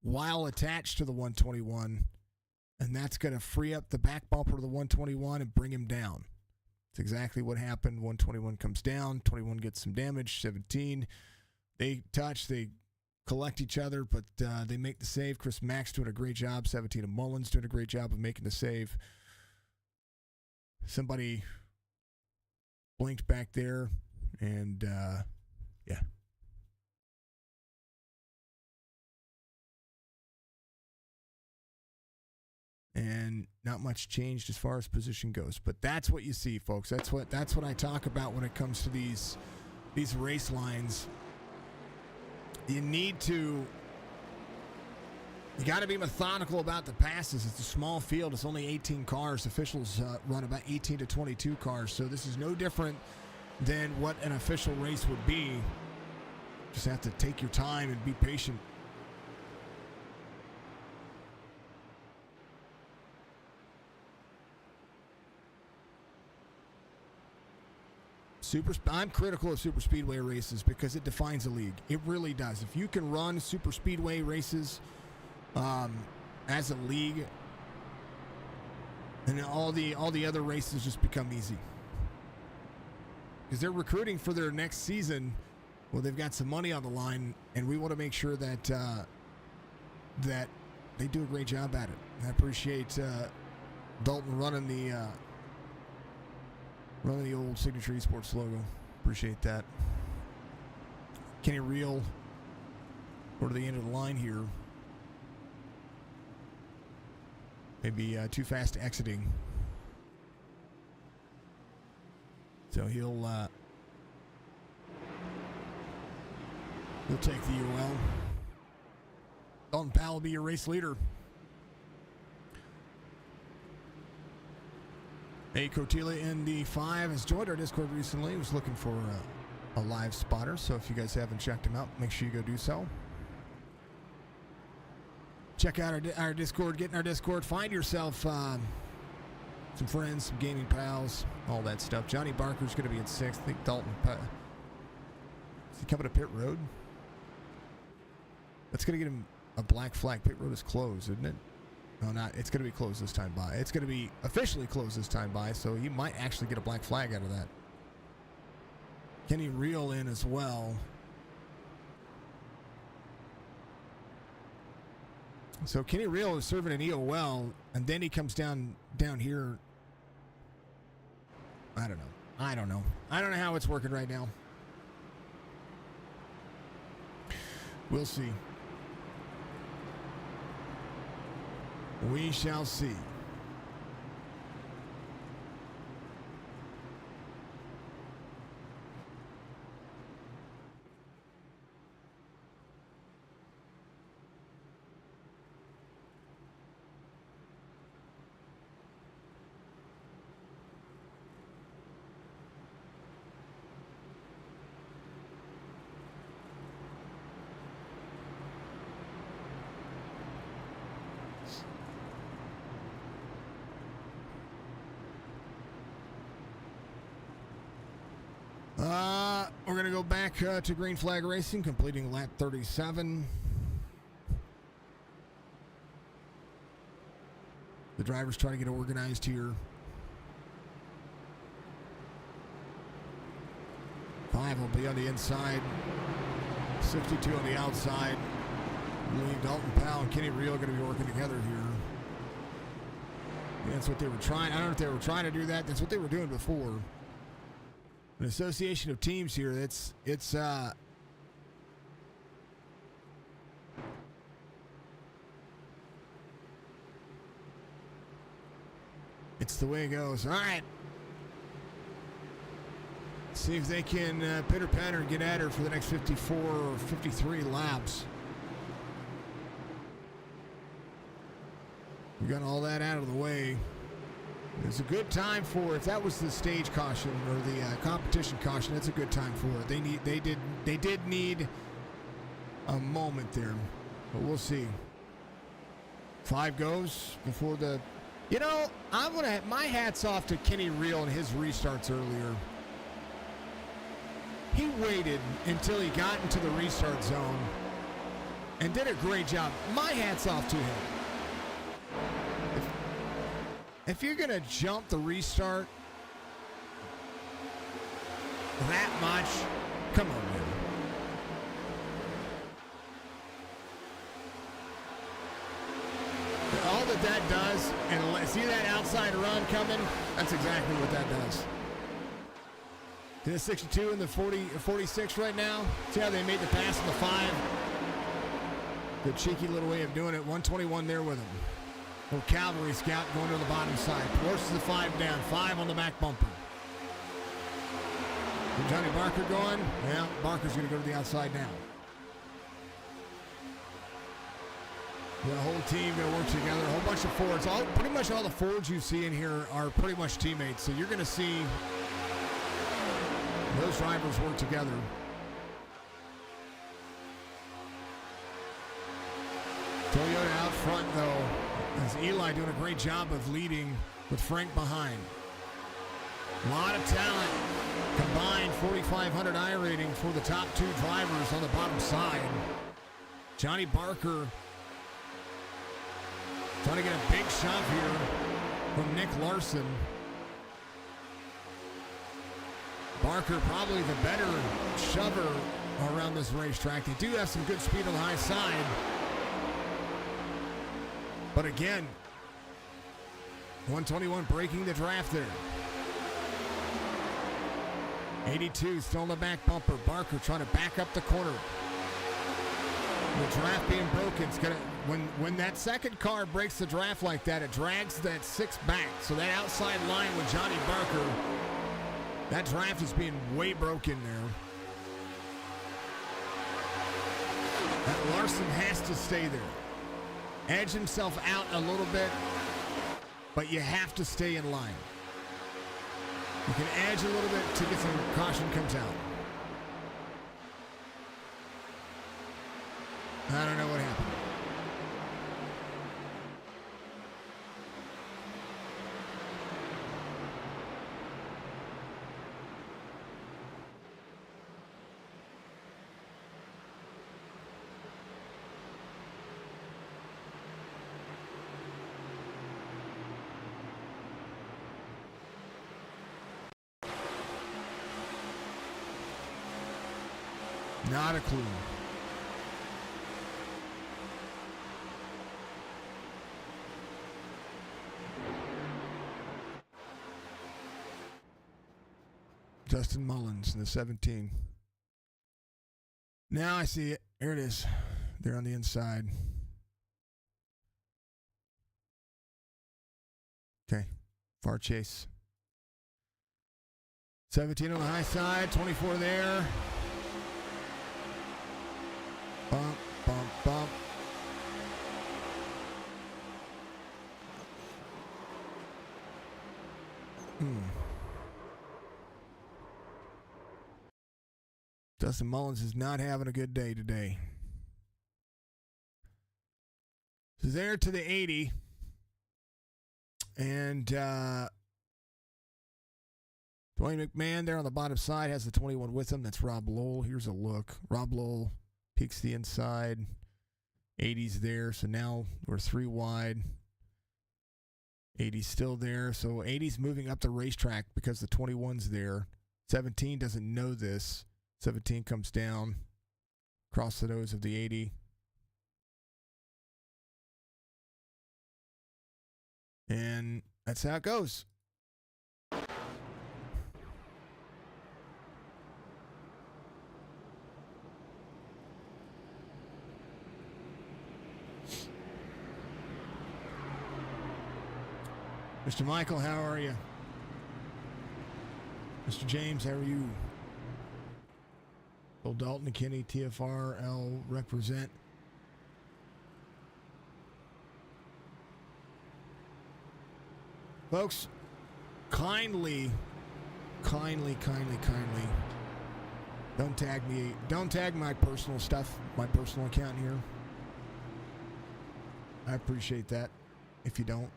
while attached to the 121, and that's going to free up the back bumper of the 121 and bring him down. That's exactly what happened. 121 comes down, 21 gets some damage, 17. They touch, they collect each other, but they make the save. Chris Max doing a great job. 17 of Mullins doing a great job of making the save. Somebody blinked back there, and yeah. and not much changed as far as position goes. But that's what you see, folks. That's what I talk about when it comes to these race lines. You got to be methodical about the passes. It's a small field. It's only 18 cars. Officials run about 18 to 22 cars. So this is no different than what an official race would be. Just have to take your time and be patient. I'm critical of super speedway races because it defines a league. It really does. If you can run super speedway races as a league, then all the other races just become easy. Because they're recruiting for their next season. Well, they've got some money on the line, and we want to make sure that that they do a great job at it. I appreciate Dalton running the old Signature Esports logo. Appreciate that. Kenny Reel, go to the end of the line here. Maybe too fast exiting. So he'll take the UL. Dalton Powell will be your race leader. A Cotila in the 5 has joined our Discord recently. He was looking for a live spotter, so if you guys haven't checked him out, make sure you go do so. Check out our Discord, get in our Discord, find yourself some friends, some gaming pals, all that stuff. Johnny Barker's going to be in 6th. I think Dalton, is he coming to Pit Road? That's going to get him a black flag. Pit Road is closed, isn't it? No, not. It's going to be closed this time by. It's going to be officially closed this time by, so he might actually get a black flag out of that. Kenny Reel in as well. So Kenny Reel is serving an EOL, and then he comes down here. I don't know. I don't know how it's working right now. We'll see. We shall see. We're going to go back to green flag racing, completing lap 37. The drivers try to get organized here. 5 will be on the inside. 62 on the outside. I believe Dalton Powell and Kenny Reel are going to be working together here. Yeah, that's what they were trying. I don't know if they were trying to do that. That's what they were doing before. An association of teams here. It's the way it goes. All right. See if they can pitter patter and get at her for the next 54 or 53 laps. We got all that out of the way. It's a good time for, if that was the stage caution or the competition caution, that's a good time for it. They did need a moment there, but we'll see. 5 goes before the, I'm gonna have my hats off to Kenny Reel and his restarts earlier. He waited until he got into the restart zone and did a great job. My hat's off to him. If you're going to jump the restart that much, come on, man. All that does, and see that outside run coming? That's exactly what that does. To the 62 and the 46 right now. See how they made the pass on the 5? Good cheeky little way of doing it. 121 there with him. Little cavalry scout going to the bottom side. Forces the 5 down. 5 on the back bumper. Is Johnny Barker going? Yeah, Barker's going to go to the outside now. The whole team going to work together. A whole bunch of Fords. Pretty much all the Fords you see in here are pretty much teammates. So you're going to see those drivers work together. Toyota out front, though, as Eli doing a great job of leading with Frank behind. A lot of talent. Combined 4,500 I rating for the top 2 drivers on the bottom side. Johnny Barker trying to get a big shove here from Nick Larson. Barker probably the better shover around this racetrack. They do have some good speed on the high side. But again, 121 breaking the draft there. 82 still in the back bumper. Barker trying to back up the corner. The draft being broken. It's gonna when that second car breaks the draft like that, it drags that 6 back. So that outside line with Johnny Barker, that draft is being way broken there. That Larson has to stay there. Edge himself out a little bit, but you have to stay in line. You can edge a little bit to get some caution comes out. I don't know what happened. Not a clue. Justin Mullins in the 17. Now I see it. There it is. They're on the inside. Okay. Far chase. 17 on the high side. 24 there. Bump, bump, bump. Dustin Mullins is not having a good day today. So there to the 80. And Dwayne McMahon there on the bottom side has the 21 with him. That's Rob Lowell. Here's a look. Rob Lowell peeks the inside. 80's there. So now we're 3 wide. 80's still there. So 80's moving up the racetrack because the 21's there. 17 doesn't know this. 17 comes down across the nose of the 80. And that's how it goes. Mr. Michael, how are you? Mr. James, how are you? Bill Dalton and Kenny, TFRL represent. Folks, kindly, don't tag me. Don't tag my personal stuff, my personal account here. I appreciate that if you don't.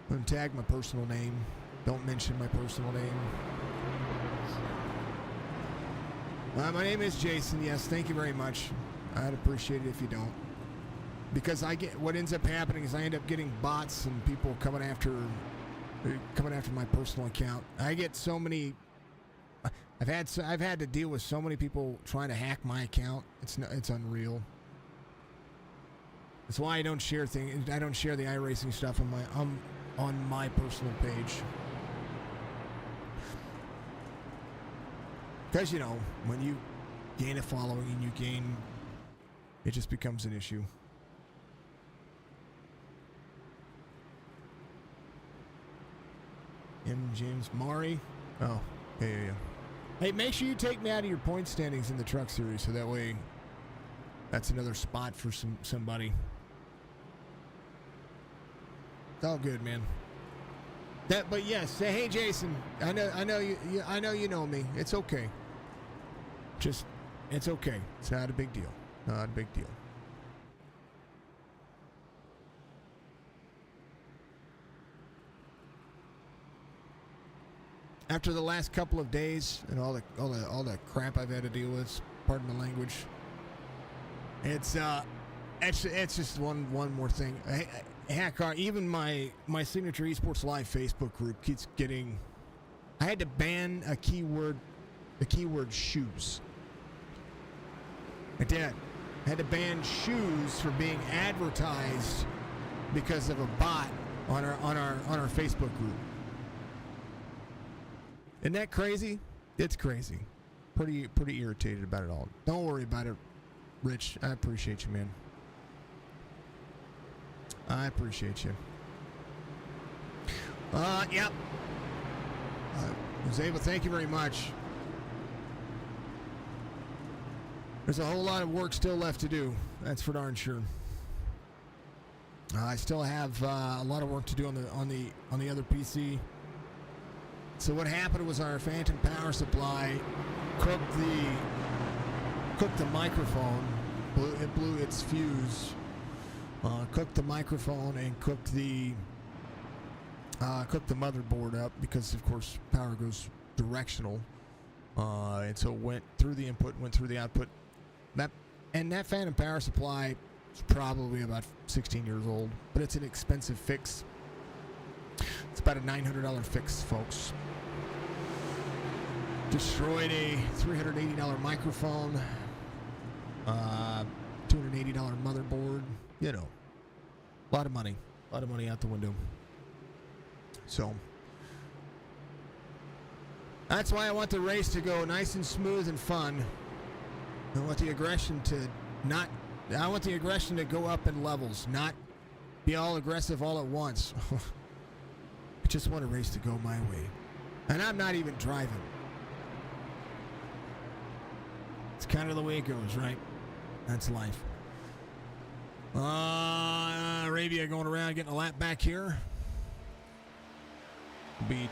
Don't tag my personal name. Don't mention my personal name. My name is Jason. Yes, thank you very much. I'd appreciate it if you don't. Because what ends up happening is I end up getting bots and people coming after my personal account. I get so many. I've had to deal with so many people trying to hack my account. It's unreal. That's why I don't share things. I don't share the iRacing stuff on my personal page. Because, when you gain a following and you gain it just becomes an issue. M. James Mari. Oh, yeah. Hey, make sure you take me out of your point standings in the truck series, so that way that's another spot for somebody. It's all good, man. But yes, say hey, Jason. I know you know me. It's okay. It's okay. It's not a big deal. Not a big deal. After the last couple of days and all the crap I've had to deal with, pardon my language, it's just one more thing. Heck, even my Signature Esports Live Facebook group keeps getting. I had to ban the keyword shoes. I did. I had to ban shoes for being advertised because of a bot on our Facebook group. Isn't that crazy? It's crazy. Pretty irritated about it all. Don't worry about it, Rich. I appreciate you, man. I appreciate you. Yep. Zaba, thank you very much. There's a whole lot of work still left to do. That's for darn sure. I still have a lot of work to do on the other PC. So what happened was our phantom power supply cooked the microphone. It blew its fuse. Cooked the microphone and cooked the motherboard up because, of course, power goes directional, and so it went through the input, went through the output. That phantom power supply is probably about 16 years old, but it's an expensive fix. It's about a $900 fix, folks. Destroyed a $380 microphone, $280 motherboard. You know, a lot of money out the window. So that's why I want the race to go nice and smooth and fun. I want the aggression to go up in levels, not be all aggressive all at once. I just want a race to go my way. And I'm not even driving. It's kind of the way it goes, right? That's life. Arabia going around getting a lap back here. Be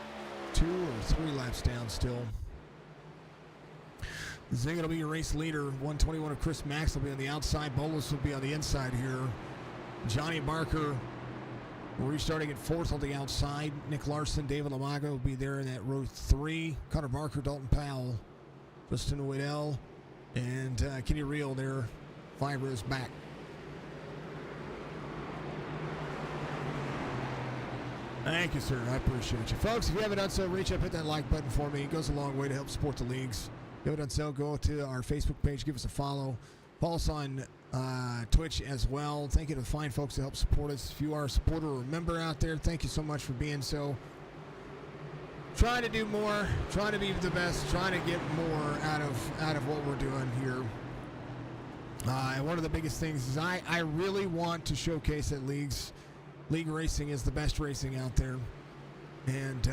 2 or 3 laps down still. Zing will be your race leader. 121 of Chris Max will be on the outside. Bolus will be on the inside here. Johnny Barker restarting at 4th on the outside. Nick Larson, David Lamaga will be there in that row 3. Connor Barker, Dalton Powell, Justin Waddell, and Kenny Reel there 5 rows back. Thank you, sir. I appreciate you. Folks, if you haven't done so, reach up, hit that like button for me. It goes a long way to help support the leagues. If you haven't done so, go to our Facebook page, give us a follow. Follow us on Twitch as well. Thank you to the fine folks that help support us. If you are a supporter or a member out there, thank you so much for being so. Trying to do more, trying to be the best, trying to get more out of what we're doing here. And one of the biggest things is I really want to showcase that league racing is the best racing out there. And,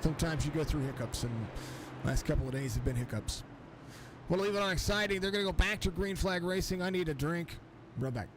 sometimes you go through hiccups, and last couple of days have been hiccups. We'll leave it on exciting. They're going to go back to green flag racing. I need a drink. Rub back.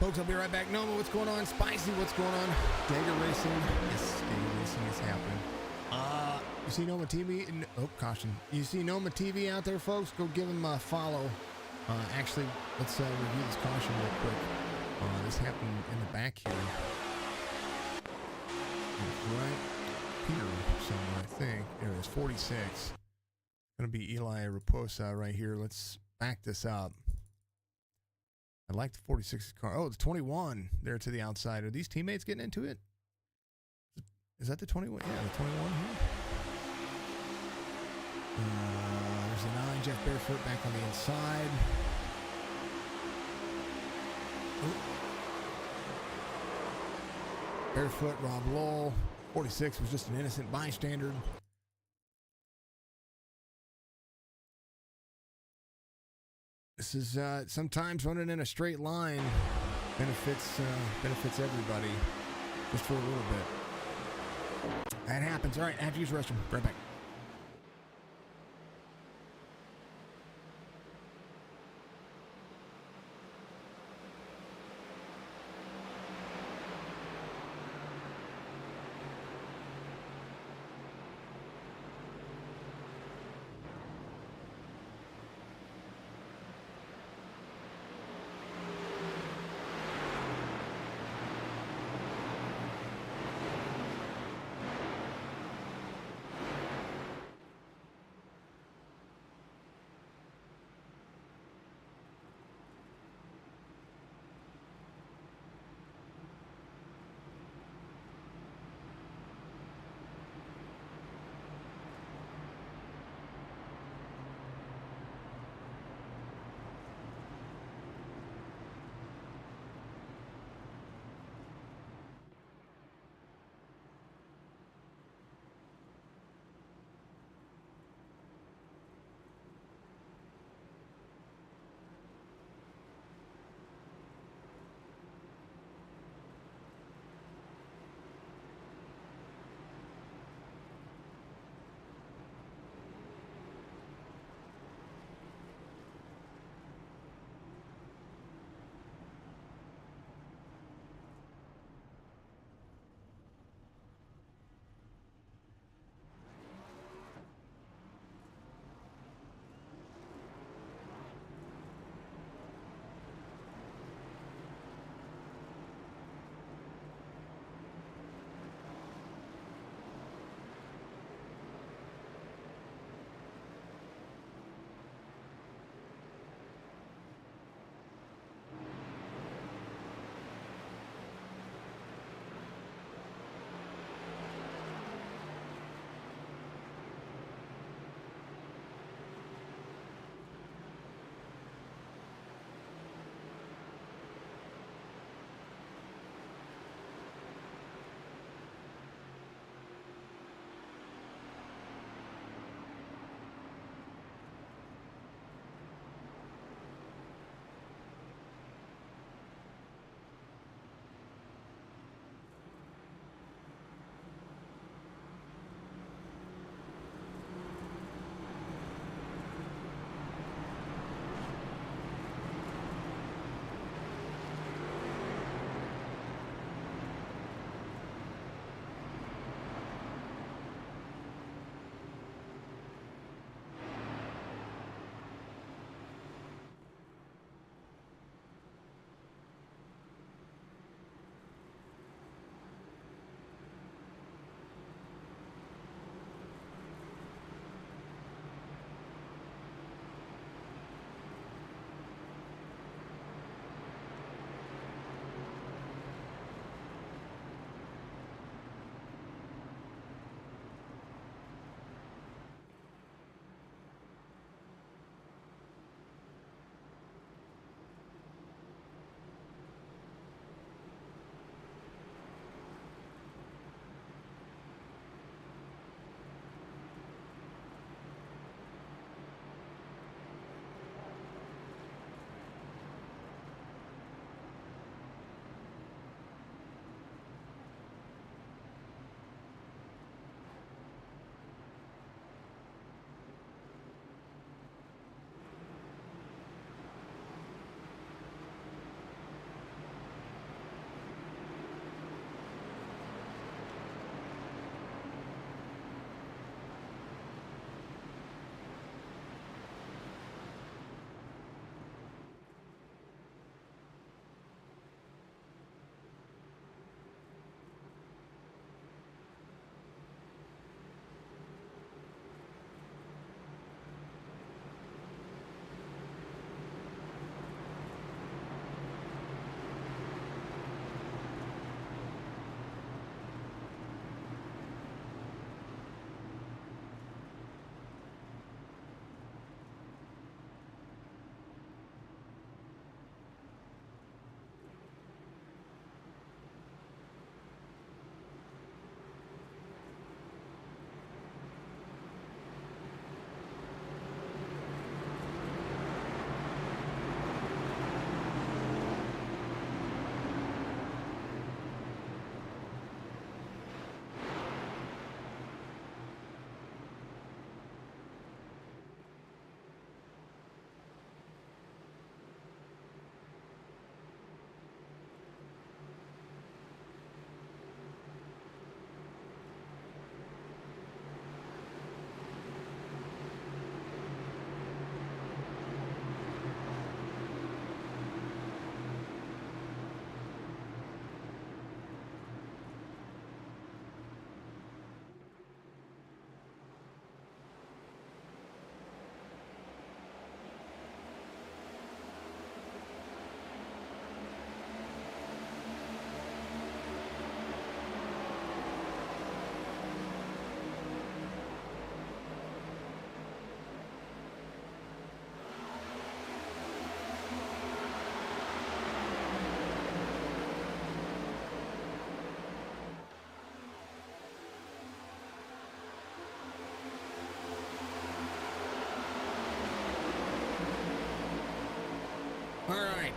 folks. I'll be right back. Noma, what's going on? Spicy, what's going on? Dagger Racing. Yes, Dagger Racing is happening. You see Noma TV? Oh, caution. You see Noma TV out there, folks? Go give him a follow. Actually, let's review this caution real quick. This happened in the back here. Right here somewhere, I think. There it is, 46. Gonna be Eli Raposa right here. Let's back this up. I like the 46 car. Oh, it's 21 there to the outside. Are these teammates getting into it? Is that the 21? Yeah, the 21 here. There's the 9, Jeff Barefoot back on the inside. Ooh. Barefoot, Rob Lowell. 46 was just an innocent bystander. This is sometimes running in a straight line benefits everybody just for a little bit. That happens. All right, I have to use the restroom. Right back.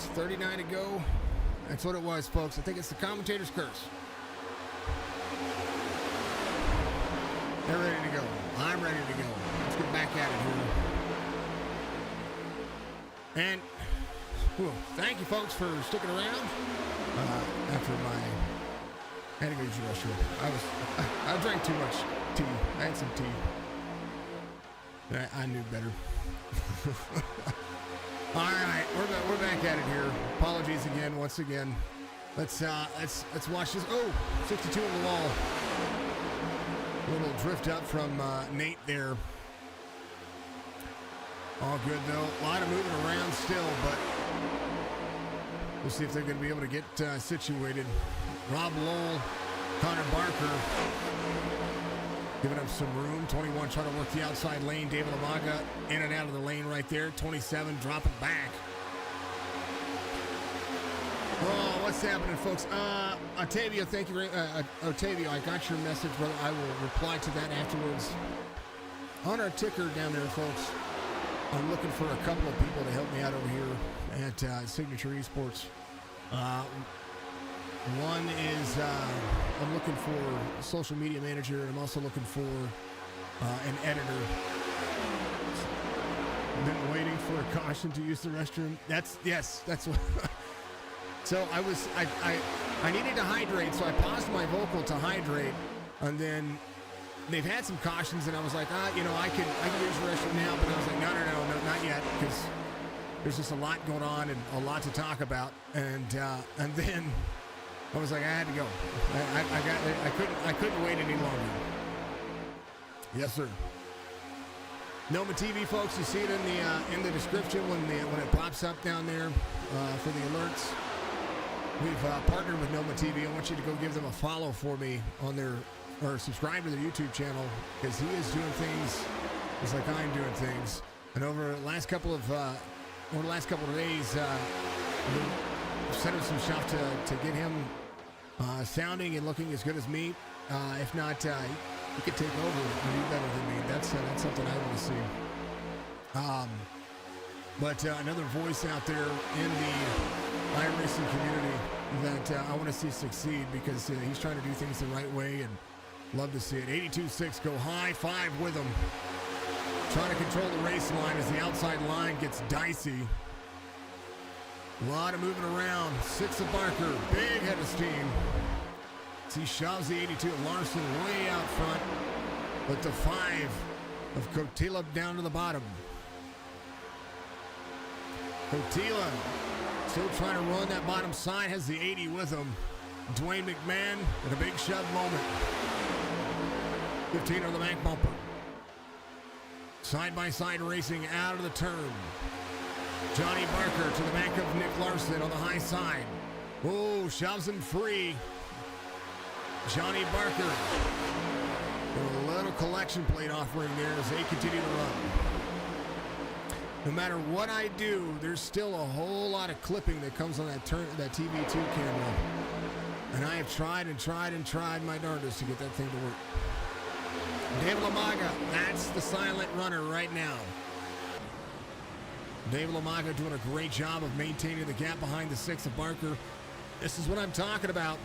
39 to go. That's what it was, folks. I think it's the commentator's curse. They're ready to go. I'm ready to go. Let's get back at it here. And thank you, folks, for sticking around. After I had to go use the restroom. I drank too much tea. I had some tea. I knew better. All right, we're back at it here. Apologies again, once again. Let's watch this. Oh, 62 on the wall. A little drift up from Nate there. All good though. A lot of moving around still, but we'll see if they're going to be able to get situated. Rob Lowell, Connor Barker, giving up some room. 21 trying to work the outside lane. David Amaga in and out of the lane right there. 27 dropping back. Oh, what's happening, folks? Otavio, thank you. Otavio, I got your message, brother. I will reply to that afterwards. On our ticker down there, folks, I'm looking for a couple of people to help me out over here at Signature Esports. One is I'm looking for a social media manager, and I'm also looking for an editor. I've been waiting for a caution to use the restroom. That's what. So I needed to hydrate, so I paused my vocal to hydrate, and then they've had some cautions, and I was like, I can use the restroom now, but I was like, no, not yet, because there's just a lot going on and a lot to talk about, and then I was like, I had to go. I couldn't wait any longer. Yes, sir. Noma TV, folks, you see it in the description when it pops up down there for the alerts. We've partnered with Noma TV. I want you to go give them a follow for me on or subscribe to their YouTube channel, because he is doing things just like I'm doing things. And over the last couple of days, we sent him some stuff to get him sounding and looking as good as me. If not, he could take over and do better than me. That's something I want to see. But another voice out there in the iRacing community that I want to see succeed, because he's trying to do things the right way, and love to see it. 82.6, go high five with him. Trying to control the race line as the outside line gets dicey. A lot of moving around. 6 of Barker, big head of steam. As he shoves the 82 of Larson way out front, but the 5 of Cotila down to the bottom. Cotila still trying to run that bottom side, has the 80 with him. Dwayne McMahon at a big shove moment. 15 on the back bumper. Side-by-side racing out of the turn. Johnny Barker to the back of Nick Larson on the high side. Oh, shoves him free. Johnny Barker. A little collection plate offering there as they continue to run. No matter what I do, there's still a whole lot of clipping that comes on that TV2 camera. And I have tried my darndest to get that thing to work. David Lamaga, that's the silent runner right now. David Lamaga doing a great job of maintaining the gap behind the 6 of Barker. This is what I'm talking about.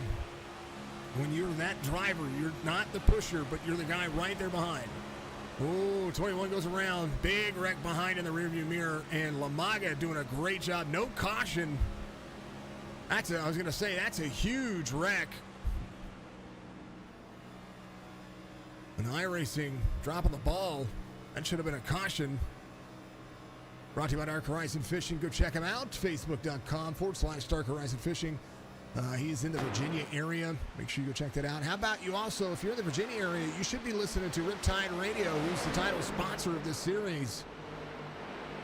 When you're that driver, you're not the pusher, but you're the guy right there behind. Oh, 21 goes around. Big wreck behind in the rearview mirror. And Lamaga doing a great job. No caution. I was going to say, that's a huge wreck. And iRacing dropping the ball. That should have been a caution. Brought to you by Dark Horizon Fishing. Go check him out. Facebook.com/Dark Horizon Fishing. He's in the Virginia area. Make sure you go check that out. How about you also, if you're in the Virginia area, you should be listening to Riptide Radio, who's the title sponsor of this series.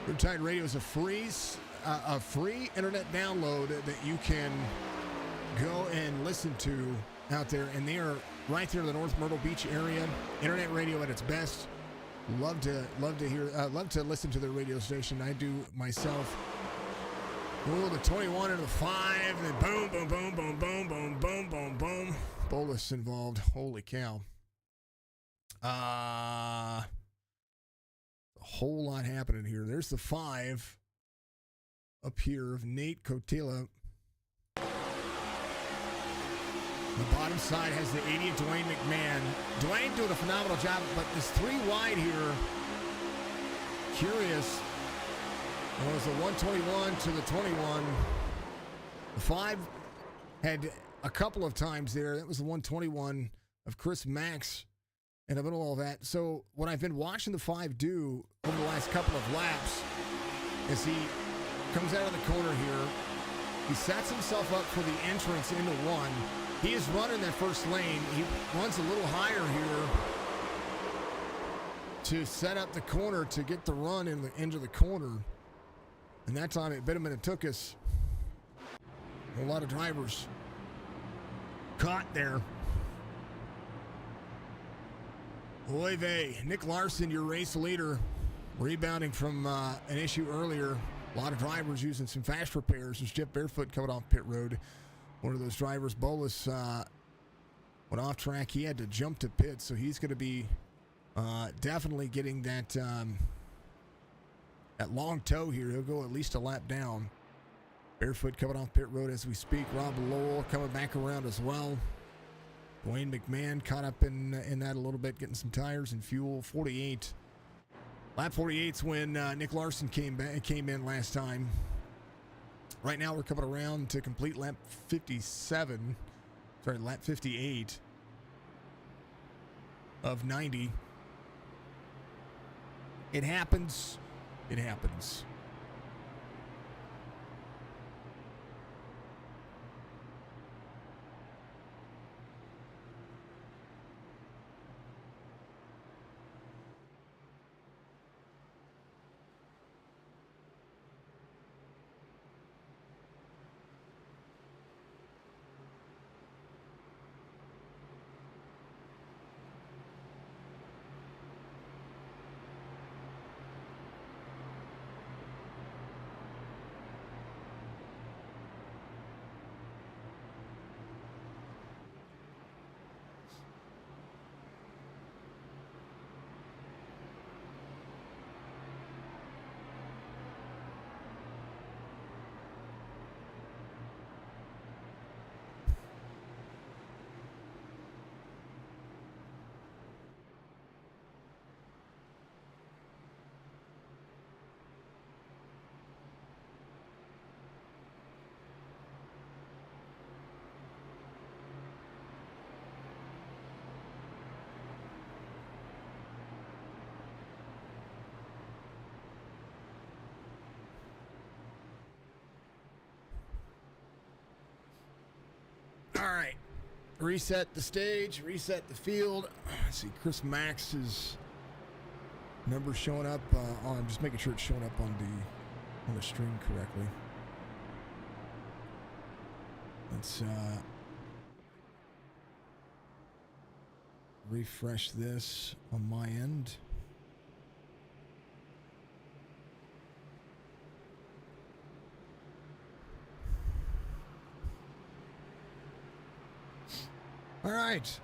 Riptide Radio is a free internet download that you can go and listen to out there. And they are right there in the North Myrtle Beach area. Internet radio at its best. Love to listen to their radio station. I do myself. Oh, the 21 and the 5, and then boom, boom, boom, boom, boom, boom, boom, boom, boom. Bolus involved. Holy cow. A whole lot happening here. There's the 5 up here of Nate Cotilla. The bottom side has the 80 of Dwayne McMahon. Dwayne doing a phenomenal job, but this 3 wide here. Curious. It was the 121 to the 21. The 5 had a couple of times there. That was the 121 of Chris Max in the middle of all that. So what I've been watching the 5 do over the last couple of laps is he comes out of the corner here. He sets himself up for the entrance into 1. He is running that first lane. He runs a little higher here to set up the corner to get the run in the end of the corner. And that time it bit him and it took us. A lot of drivers caught there. Oy vey. Nick Larson, your race leader, rebounding from an issue earlier. A lot of drivers using some fast repairs. There's Jeff Barefoot coming off pit road. One of those drivers, Bolus, went off track. He had to jump to pit, so he's going to be definitely getting that long tow here. He'll go at least a lap down. Barefoot coming off pit road as we speak. Rob Lowell coming back around as well. Dwayne McMahon caught up in that a little bit, getting some tires and fuel. 48. Lap 48's when Nick Larson came in last time. Right now we're coming around to complete lap 57. Sorry, lap 58 of 90. It happens. It happens. All right. Reset the stage, reset the field. Let's see, Chris Max's number showing up on, just making sure it's showing up on the string correctly. Let's refresh this on my end. All right.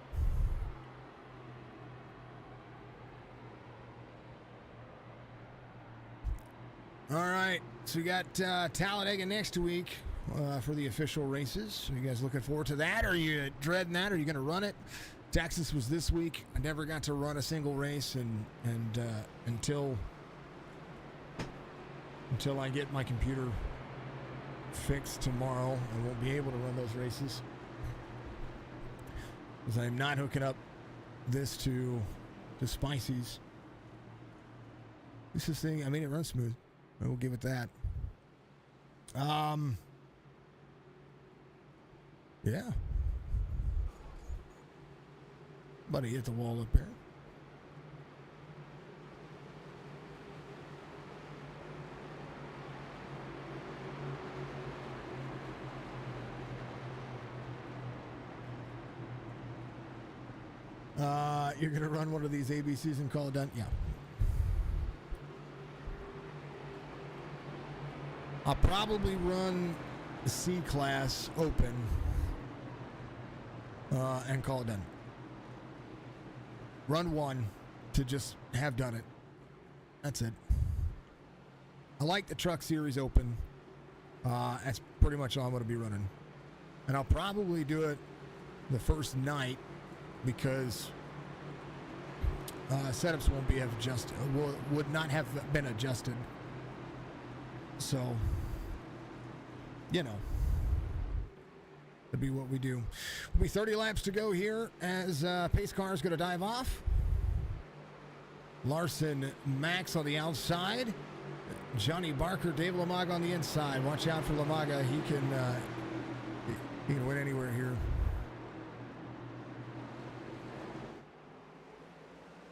All right. So we got Talladega next week for the official races. Are you guys looking forward to that? Are you dreading that? Are you going to run it? Texas was this week. I never got to run a single race, and until I get my computer fixed tomorrow, I won't be able to run those races. Because I'm not hooking up this to Spicy's. This thing, I mean, it runs smooth. I will give it that. Yeah. Buddy hit the wall up there. You're going to run one of these ABCs and call it done? Yeah. I'll probably run the C class open and call it done. Run one to just have done it. That's it. I like the truck series open. That's pretty much all I'm going to be running. And I'll probably do it the first night because setups won't be adjusted, would not have been adjusted. So, you know, that'd be what we do. Will be 30 laps to go here as pace car is going to dive off. Larson, Max on the outside. Johnny Barker, Dave Lamaga on the inside. Watch out for Lamaga. He can win anywhere here.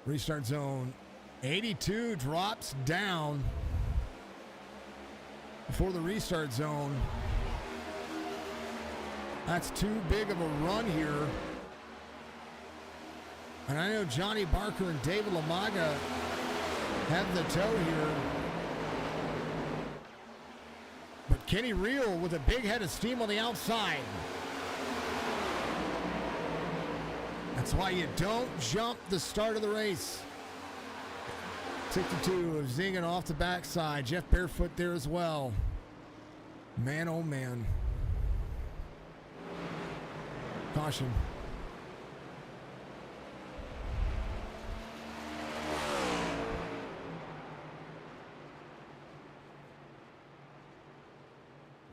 Restart zone. 82 drops down before the restart zone. That's too big of a run here. And I know Johnny Barker and David Lamaga have the tow here. But Kenny Reel with a big head of steam on the outside. That's why you don't jump the start of the race. 62 of zinging off the backside. Jeff Barefoot there as well. Man, oh man. Caution.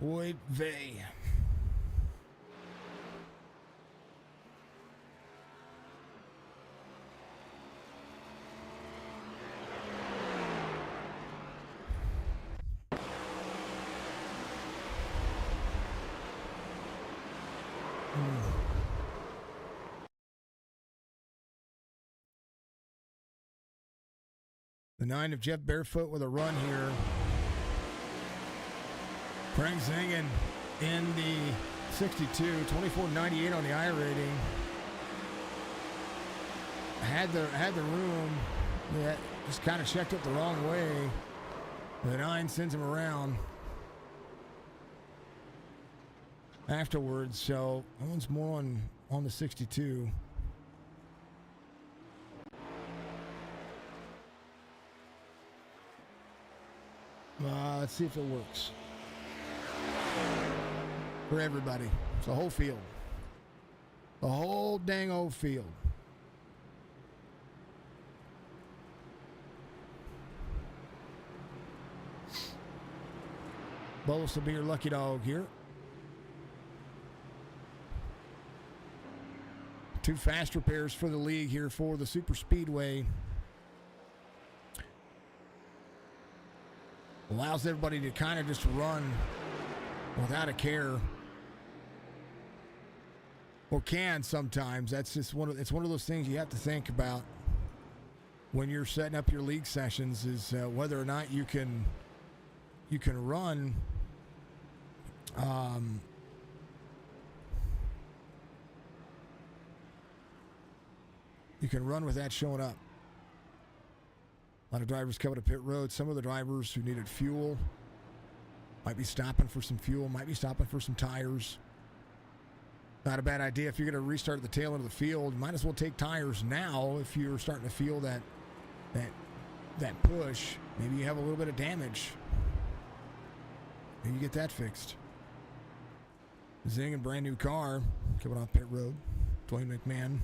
Oy vey. The 9 of Jeff Barefoot with a run here. Frank Zingen in the 62, 24.98 on the I rating. Had the room. Yeah, just kind of checked it the wrong way. The 9 sends him around afterwards. So that one's more on the 62. Let's see if it works. For everybody. It's the whole field. The whole dang old field. Bolus will be your lucky dog here. 2 fast repairs for the league here for the Super Speedway. Allows everybody to kind of just run without a care. Or can sometimes. That's just it's one of those things you have to think about when you're setting up your league sessions is whether or not you can run you can run with that showing up. A lot of drivers coming to pit road. Some of the drivers who needed fuel might be stopping for some fuel, might be stopping for some tires. Not a bad idea. If you're going to restart at the tail end of the field, you might as well take tires now if you're starting to feel that push. Maybe you have a little bit of damage. Maybe you get that fixed. Zing, a brand new car coming off pit road. Dwayne McMahon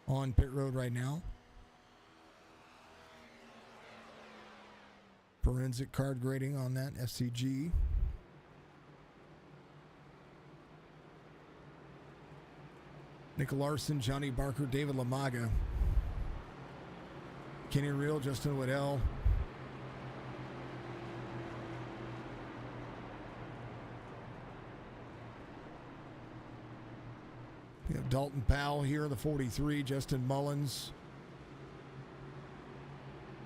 on pit road right now. Forensic card grading on that FCG. Nick Larson, Johnny Barker, David Lamaga, Kenny Reel, Justin Waddell. We have Dalton Powell here in the 43, Justin Mullins.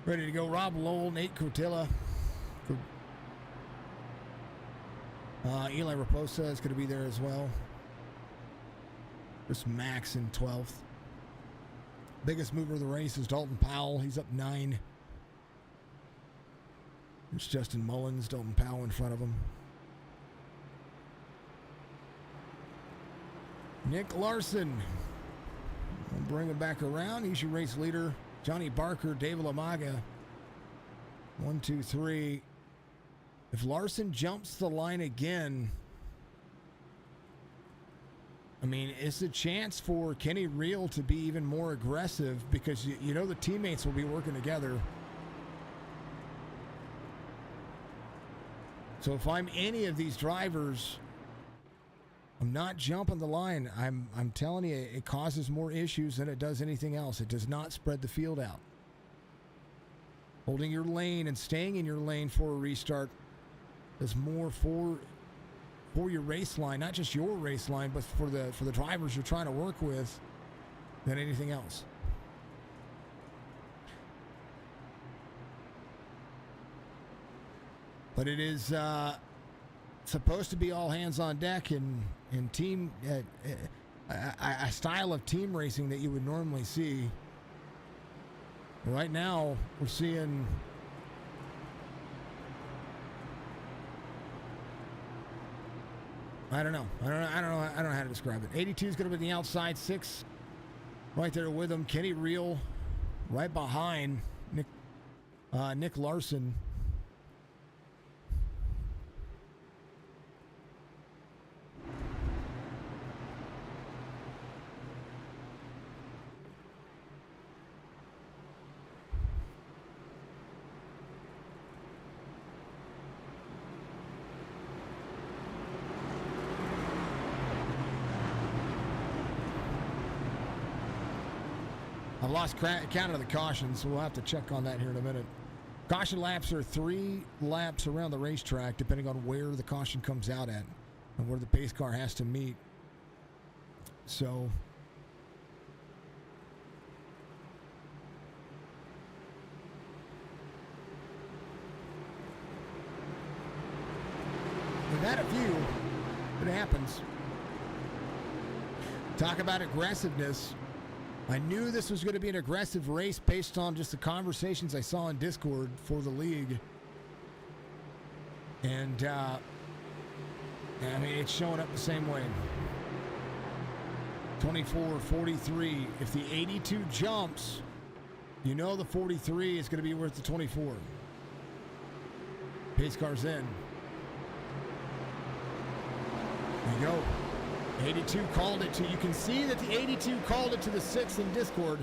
Ready to go, Rob Lowell, Nate Cotilla. Eli Raposa is going to be there as well. There's Max in 12th. Biggest mover of the race is Dalton Powell. He's up 9. There's Justin Mullins, Dalton Powell in front of him. Nick Larson. We'll bring him back around. He's your race leader. Johnny Barker, David Lamaga. 1, 2, 3. If Larson jumps the line again, I mean, it's a chance for Kenny Reel to be even more aggressive because you know the teammates will be working together. So if I'm any of these drivers, I'm not jumping the line. I'm telling you, it causes more issues than it does anything else. It does not spread the field out. Holding your lane and staying in your lane for a restart is more for your race line, not just your race line, but for the drivers you're trying to work with than anything else. But it is supposed to be all hands on deck and team a style of team racing that you would normally see. Right now, we're seeing I don't know how to describe it. 82 is going to be the outside, 6 right there with him. Kenny Reel right behind Nick Larson. I've lost count of the cautions, so we'll have to check on that here in a minute. Caution laps are 3 laps around the racetrack, depending on where the caution comes out at and where the pace car has to meet. So we've had a few. It happens. Talk about aggressiveness. I knew this was going to be an aggressive race based on just the conversations I saw in Discord for the league. And, I mean, it's showing up the same way. 24, 43. If the 82 jumps, you know the 43 is going to be worth the 24. Pace car's in. There you go. 82 called it to, you can see that the 82 called it to the 6th in Discord.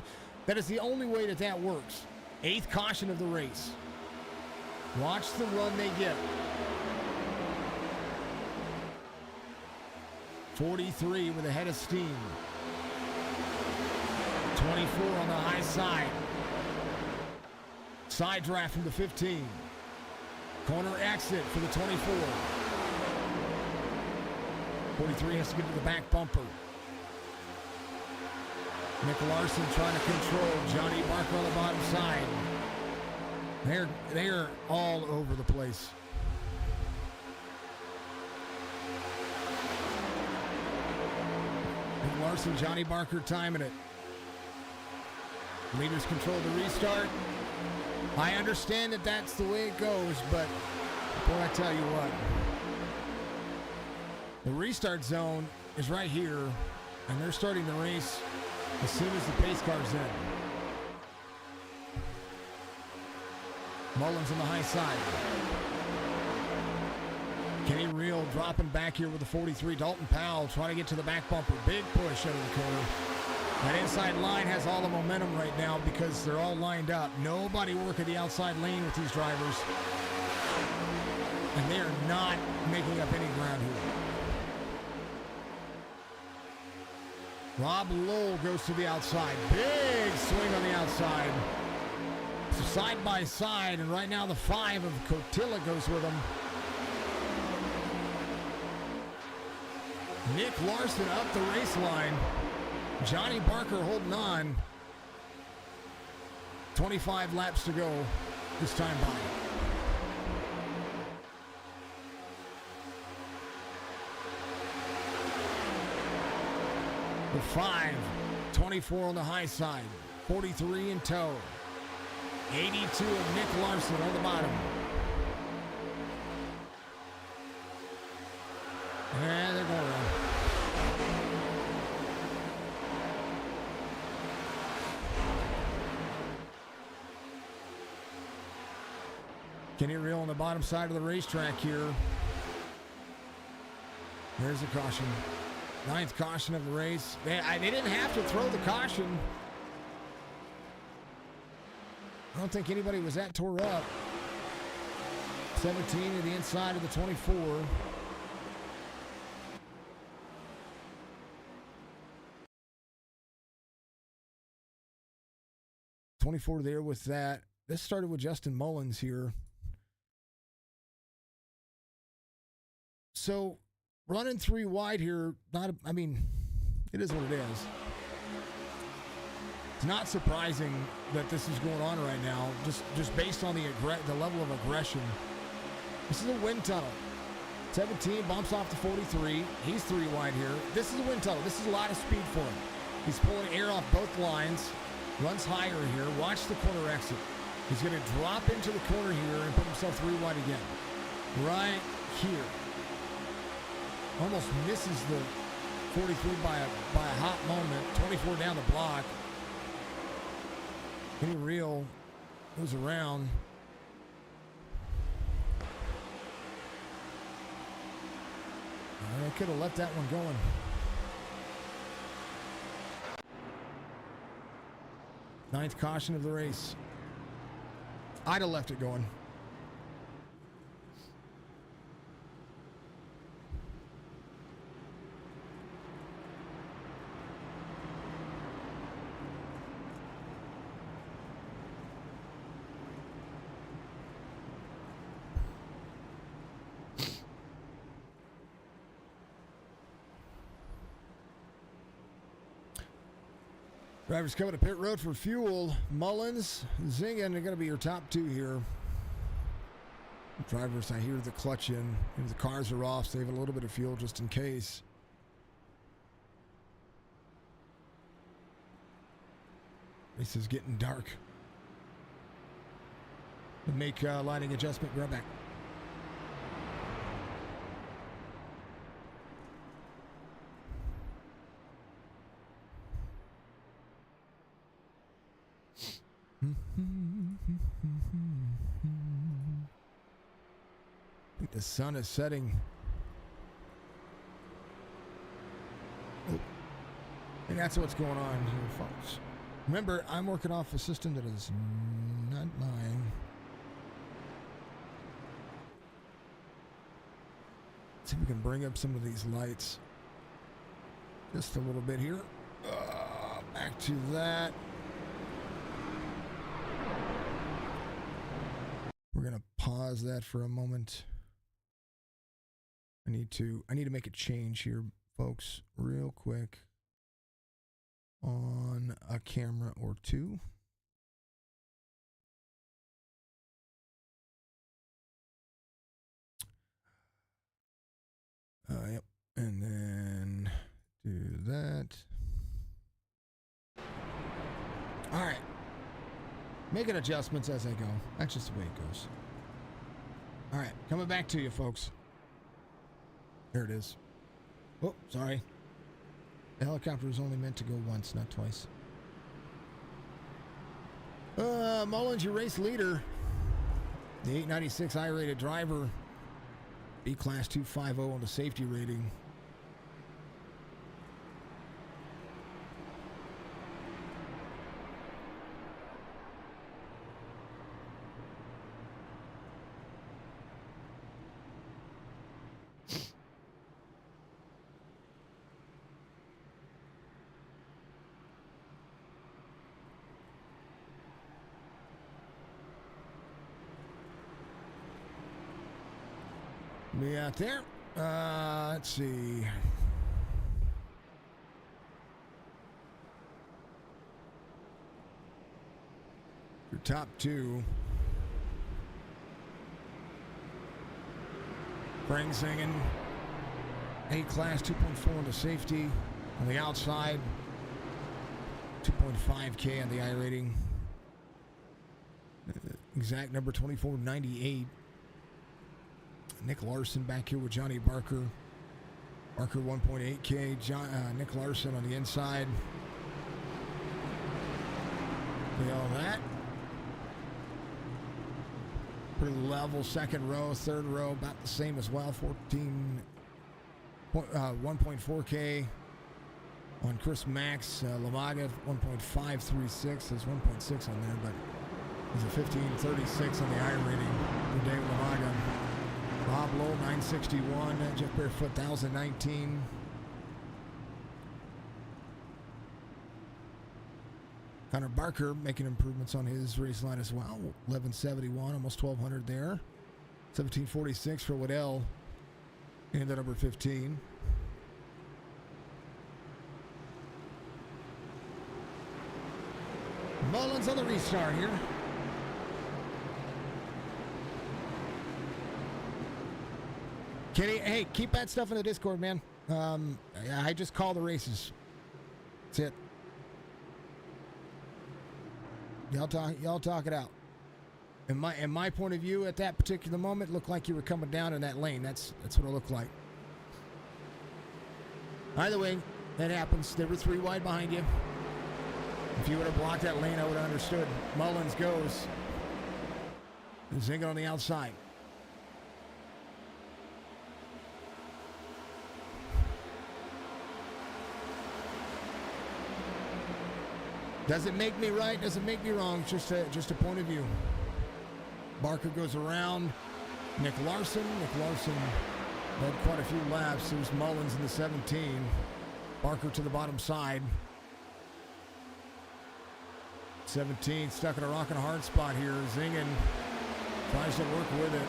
That is the only way that works. 8th caution of the race. Watch the run they get. 43 with a head of steam. 24 on the high side. Side draft from the 15. Corner exit for the 24. 43 has to get to the back bumper. Nick Larson trying to control Johnny Barker on the bottom side. They're all over the place. Nick Larson, Johnny Barker timing it. Leaders control the restart. I understand that that's the way it goes, but boy, I tell you what. The restart zone is right here, and they're starting the race as soon as the pace car's in. Mullins on the high side. Kenny Reel dropping back here with the 43. Dalton Powell trying to get to the back bumper. Big push out of the corner. That inside line has all the momentum right now because they're all lined up. Nobody working the outside lane with these drivers. And they are not making up any ground here. Rob Lowell goes to the outside. Big swing on the outside. So side by side, and right now the 5 of Cotilla goes with him. Nick Larson up the race line. Johnny Barker holding on. 25 laps to go this time by. The 5, 24 on the high side, 43 in tow, 82 of Nick Larson on the bottom. And they're going around. Kenny Reel on the bottom side of the racetrack here. There's a caution. 9th caution of the race. They didn't have to throw the caution. I don't think anybody was that tore up. 17 to the inside of the 24. There with that. This started with Justin Mullins here. So running 3 wide here, it is what it is. It's not surprising that this is going on right now, just based on the level of aggression. This is a wind tunnel. 17 bumps off the 43. He's 3 wide here. This is a wind tunnel. This is a lot of speed for him. He's pulling air off both lines. Runs higher here. Watch the corner exit. He's going to drop into the corner here and put himself 3 wide again. Right here. Almost misses the 43 by a hot moment. 24 down the block. Kenny Reel goes around. I could have let that one going. Ninth caution of the race. I'd have left it going. Drivers coming to pit road for fuel. Mullins, Zingen are going to be your top 2 here. Drivers, I hear the clutch in. Maybe the cars are off, save a little bit of fuel just in case. Race is getting dark. We'll make lighting adjustment. Grab back. I think the sun is setting. Oh. And that's what's going on here, folks. Remember, I'm working off a system that is not mine. Let's see if we can bring up some of these lights. Just a little bit here. Back to that. We're going to pause that for a moment. I need to make a change here, folks, real quick on a camera or two. Yep. And then do that. All right. Making adjustments as I go. That's just the way it goes. All right. Coming back to you, folks. There it is. Oh, sorry. The helicopter was only meant to go once, not twice. Mullins, your race leader. The 896 I-rated driver. B-Class 250 on the safety rating. Be out there. Let's see. Your top 2. Frank Zingen. A-Class 2.4 on the safety. On the outside, 2.5K on the I rating. Exact number 2498. Nick Larson back here with Johnny Barker. Barker 1.8K. Nick Larson on the inside. See all that? Pretty level. Second row, third row, about the same as well. 1.4K on Chris Max. Lamaga 1.536. There's 1.6 on there, but there's a 1536 on the I rating for Dave Lamaga. Rob Lowell 961. Jeff Barefoot 1019. Connor Barker making improvements on his race line as well. 1171, almost 1200 there. 1746 for Waddell in the number 15. Mullins on the restart here. Kenny, hey, keep that stuff in the Discord, man. I just call the races. That's it. Y'all talk it out. In my point of view, at that particular moment, it looked like you were coming down in that lane. That's what it looked like. Either way, that happens. There were 3 wide behind you. If you would have blocked that lane, I would have understood. Mullins goes. Zinging on the outside. Doesn't make me right, doesn't make me wrong. It's just a point of view. Barker goes around. Nick Larson led quite a few laps. There's Mullins in the 17. Barker to the bottom side. 17 stuck in a rock and a hard spot here. Zingen tries to work with it.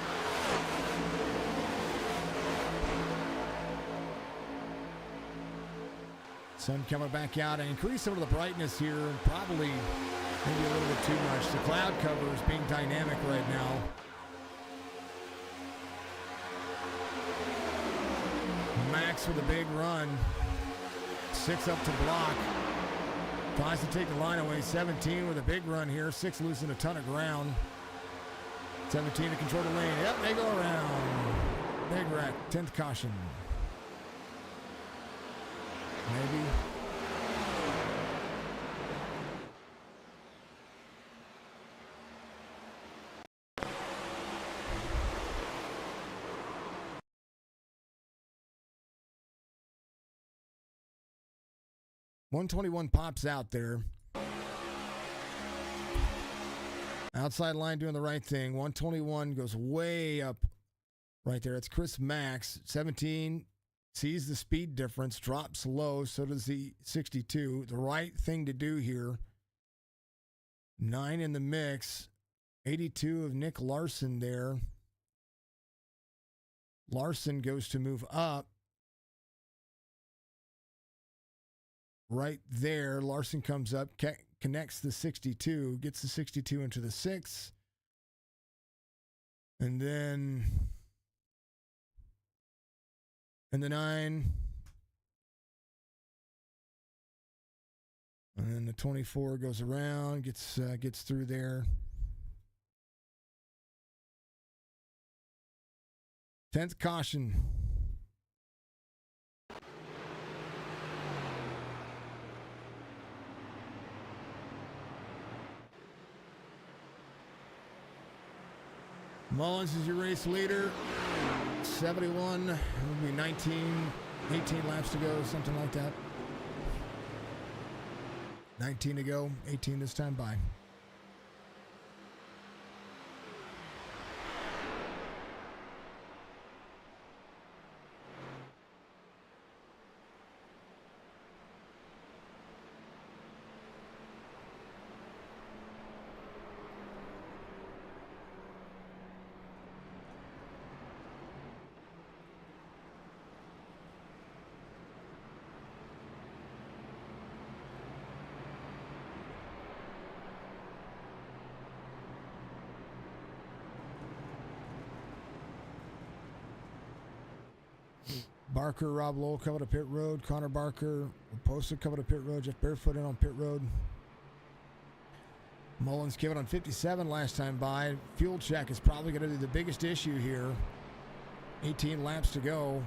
Sun coming back out and increase some of the brightness here. Probably maybe a little bit too much. The cloud cover is being dynamic right now. Max with a big run. 6 up to block. Tries to take the line away. 17 with a big run here. 6 losing a ton of ground. 17 to control the lane. Yep, they go around. Big wreck. 10th caution. Maybe. .121 pops out there. Outside line doing the right thing. 121 goes way up right there. It's Chris Max. 17 sees the speed difference, drops low. So does the 62. The right thing to do here. 9 in the mix. 82 of Nick Larson there. Larson goes to move up. Right there, Larson comes up, connects the 62, gets the 62 into the 6. And then in the 9. And then the 24 goes around, gets through there. 10th caution. Mullins is your race leader. 71. It will be 18 laps to go, something like that. 19 to go, 18 this time by. Barker, Rob Lowell coming to pit road. Connor Barker, Posta coming to pit road. Jeff Barefoot in on pit road. Mullins came it on 57 last time by. Fuel check is probably going to be the biggest issue here. 18 laps to go.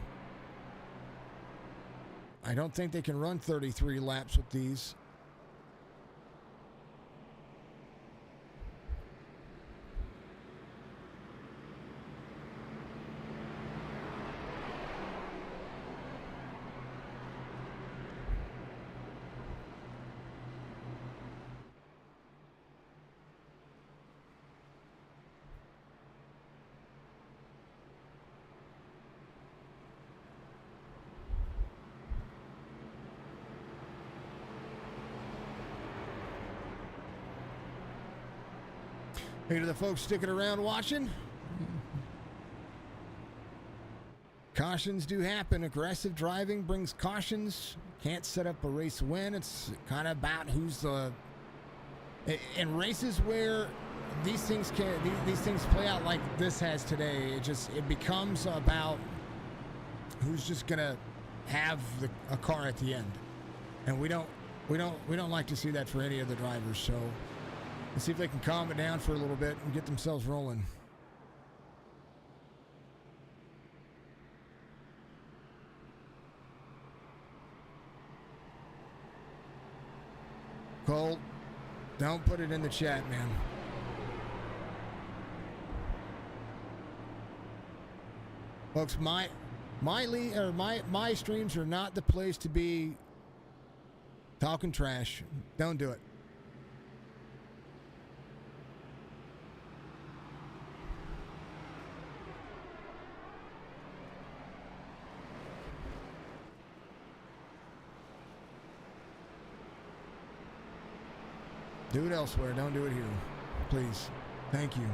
I don't think they can run 33 laps with these. Hey to the folks sticking around watching. Cautions do happen. Aggressive driving brings cautions. Can't set up a race win. It's kind of about who's the... In races where these things play out like this has today, it becomes about who's just gonna have a car at the end, and we don't like to see that for any of the drivers. So let's see if they can calm it down for a little bit and get themselves rolling. Cole, don't put it in the chat, man. Folks, my streams are not the place to be talking trash. Don't do it. Do it elsewhere. Don't do it here. Please. Thank you.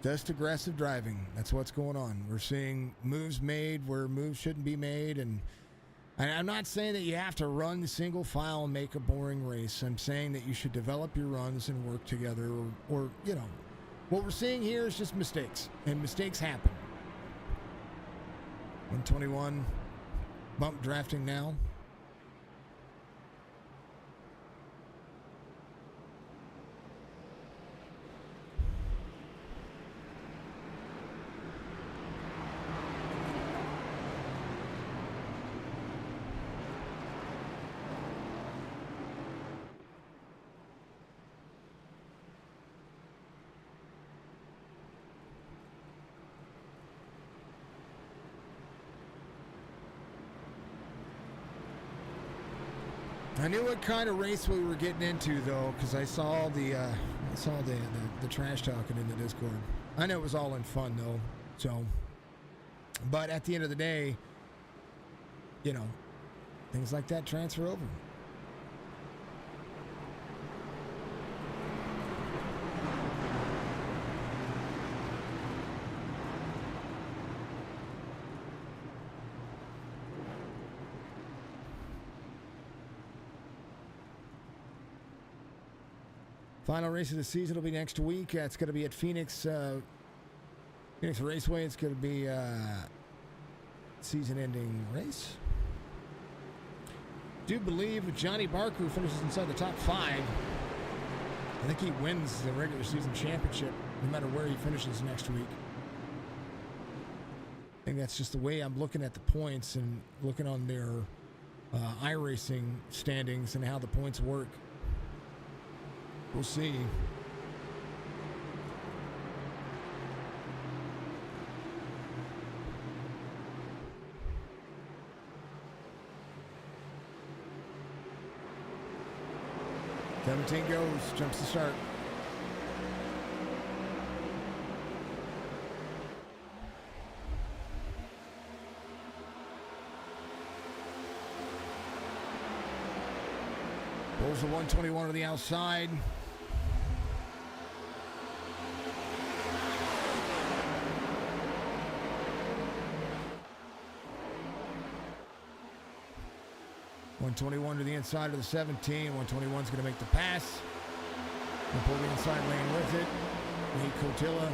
Just aggressive driving. That's what's going on. We're seeing moves made where moves shouldn't be made. And I'm not saying that you have to run single file and make a boring race. I'm saying that you should develop your runs and work together. Or you know, what we're seeing here is just mistakes. And mistakes happen. 121. Bump drafting now. I knew what kind of race we were getting into, though, because I saw the trash talking in the Discord. I know it was all in fun, though. So, but at the end of the day, you know, things like that transfer over. Final race of the season will be next week. It's going to be at Phoenix Raceway. It's going to be a season-ending race. Do believe if Johnny Barker finishes inside the top 5, I think he wins the regular season championship no matter where he finishes next week. I think that's just the way I'm looking at the points and looking on their iRacing standings and how the points work. We'll see. Seventeen goes, jumps the start. Pulls the 121 to the outside. .121 to the inside of the 17. 121 is going to make the pass. And pull the inside lane with it. Nate Cotilla.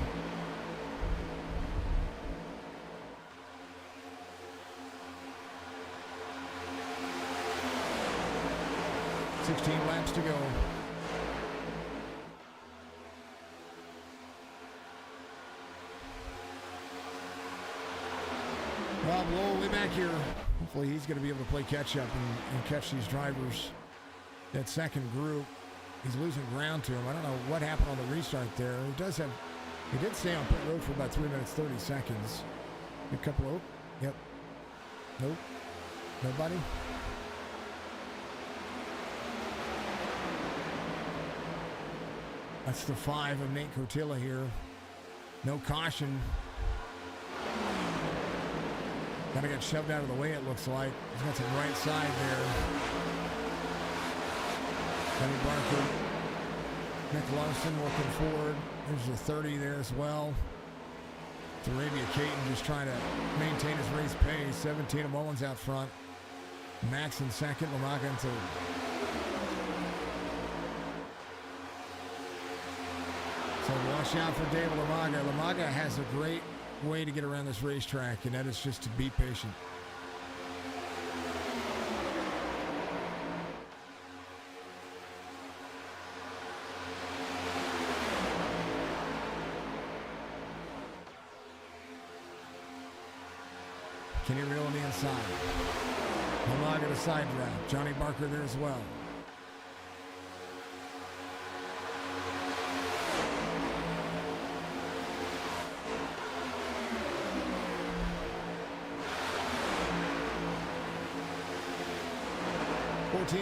.16 laps to go. Rob Lowell, way back here. Hopefully he's going to be able to play catch-up and catch these drivers. That second group, he's losing ground to him. I don't know what happened on the restart there. He did stay on pit road for about 3 minutes, 30 seconds. A couple of, yep. Nope. Nobody. That's the 5 of Nate Cotilla here. No caution. Kind of got shoved out of the way, it looks like. He's got some right side there. Kenny Barker. Nick Larson working forward. There's a 30 there as well. Arabia Caton just trying to maintain his race pace. 17 of Mullins out front. Max in second. Lamaga in third. So watch out for David Lamaga. Lamaga has a great way to get around this racetrack, and that is just to be patient. Kenny Reel on the inside. Lamaga to side draft. Johnny Barker there as well.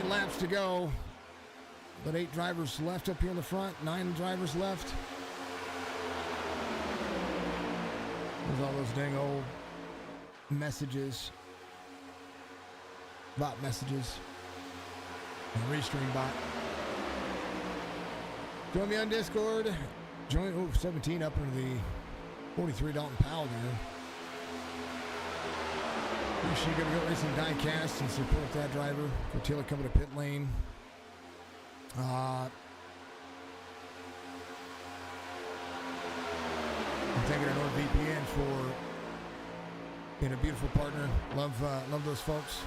Laps to go, but 8 drivers left up here in the front. 9 drivers left. There's all those dang old messages, bot messages, and restream bot. Join me on Discord. Join 17 up into the 43 Dalton Powell there. Make sure you go to Racing Diecast and support that driver. Cortilla coming to pit lane. I'm thanking our NordVPN for being a beautiful partner. Love those folks.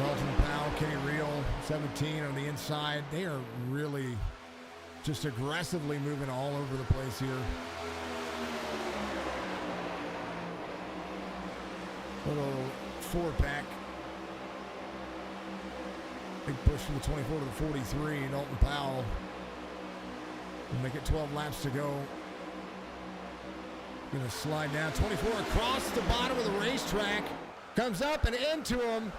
Dalton Powell, Kenny Reel, 17 on the inside. They are really just aggressively moving all over the place here. Little 4-pack. Big push from the 24 to the 43. Dalton Powell will make it 12 laps to go. Going to slide down. 24 across the bottom of the racetrack. Comes up and into him.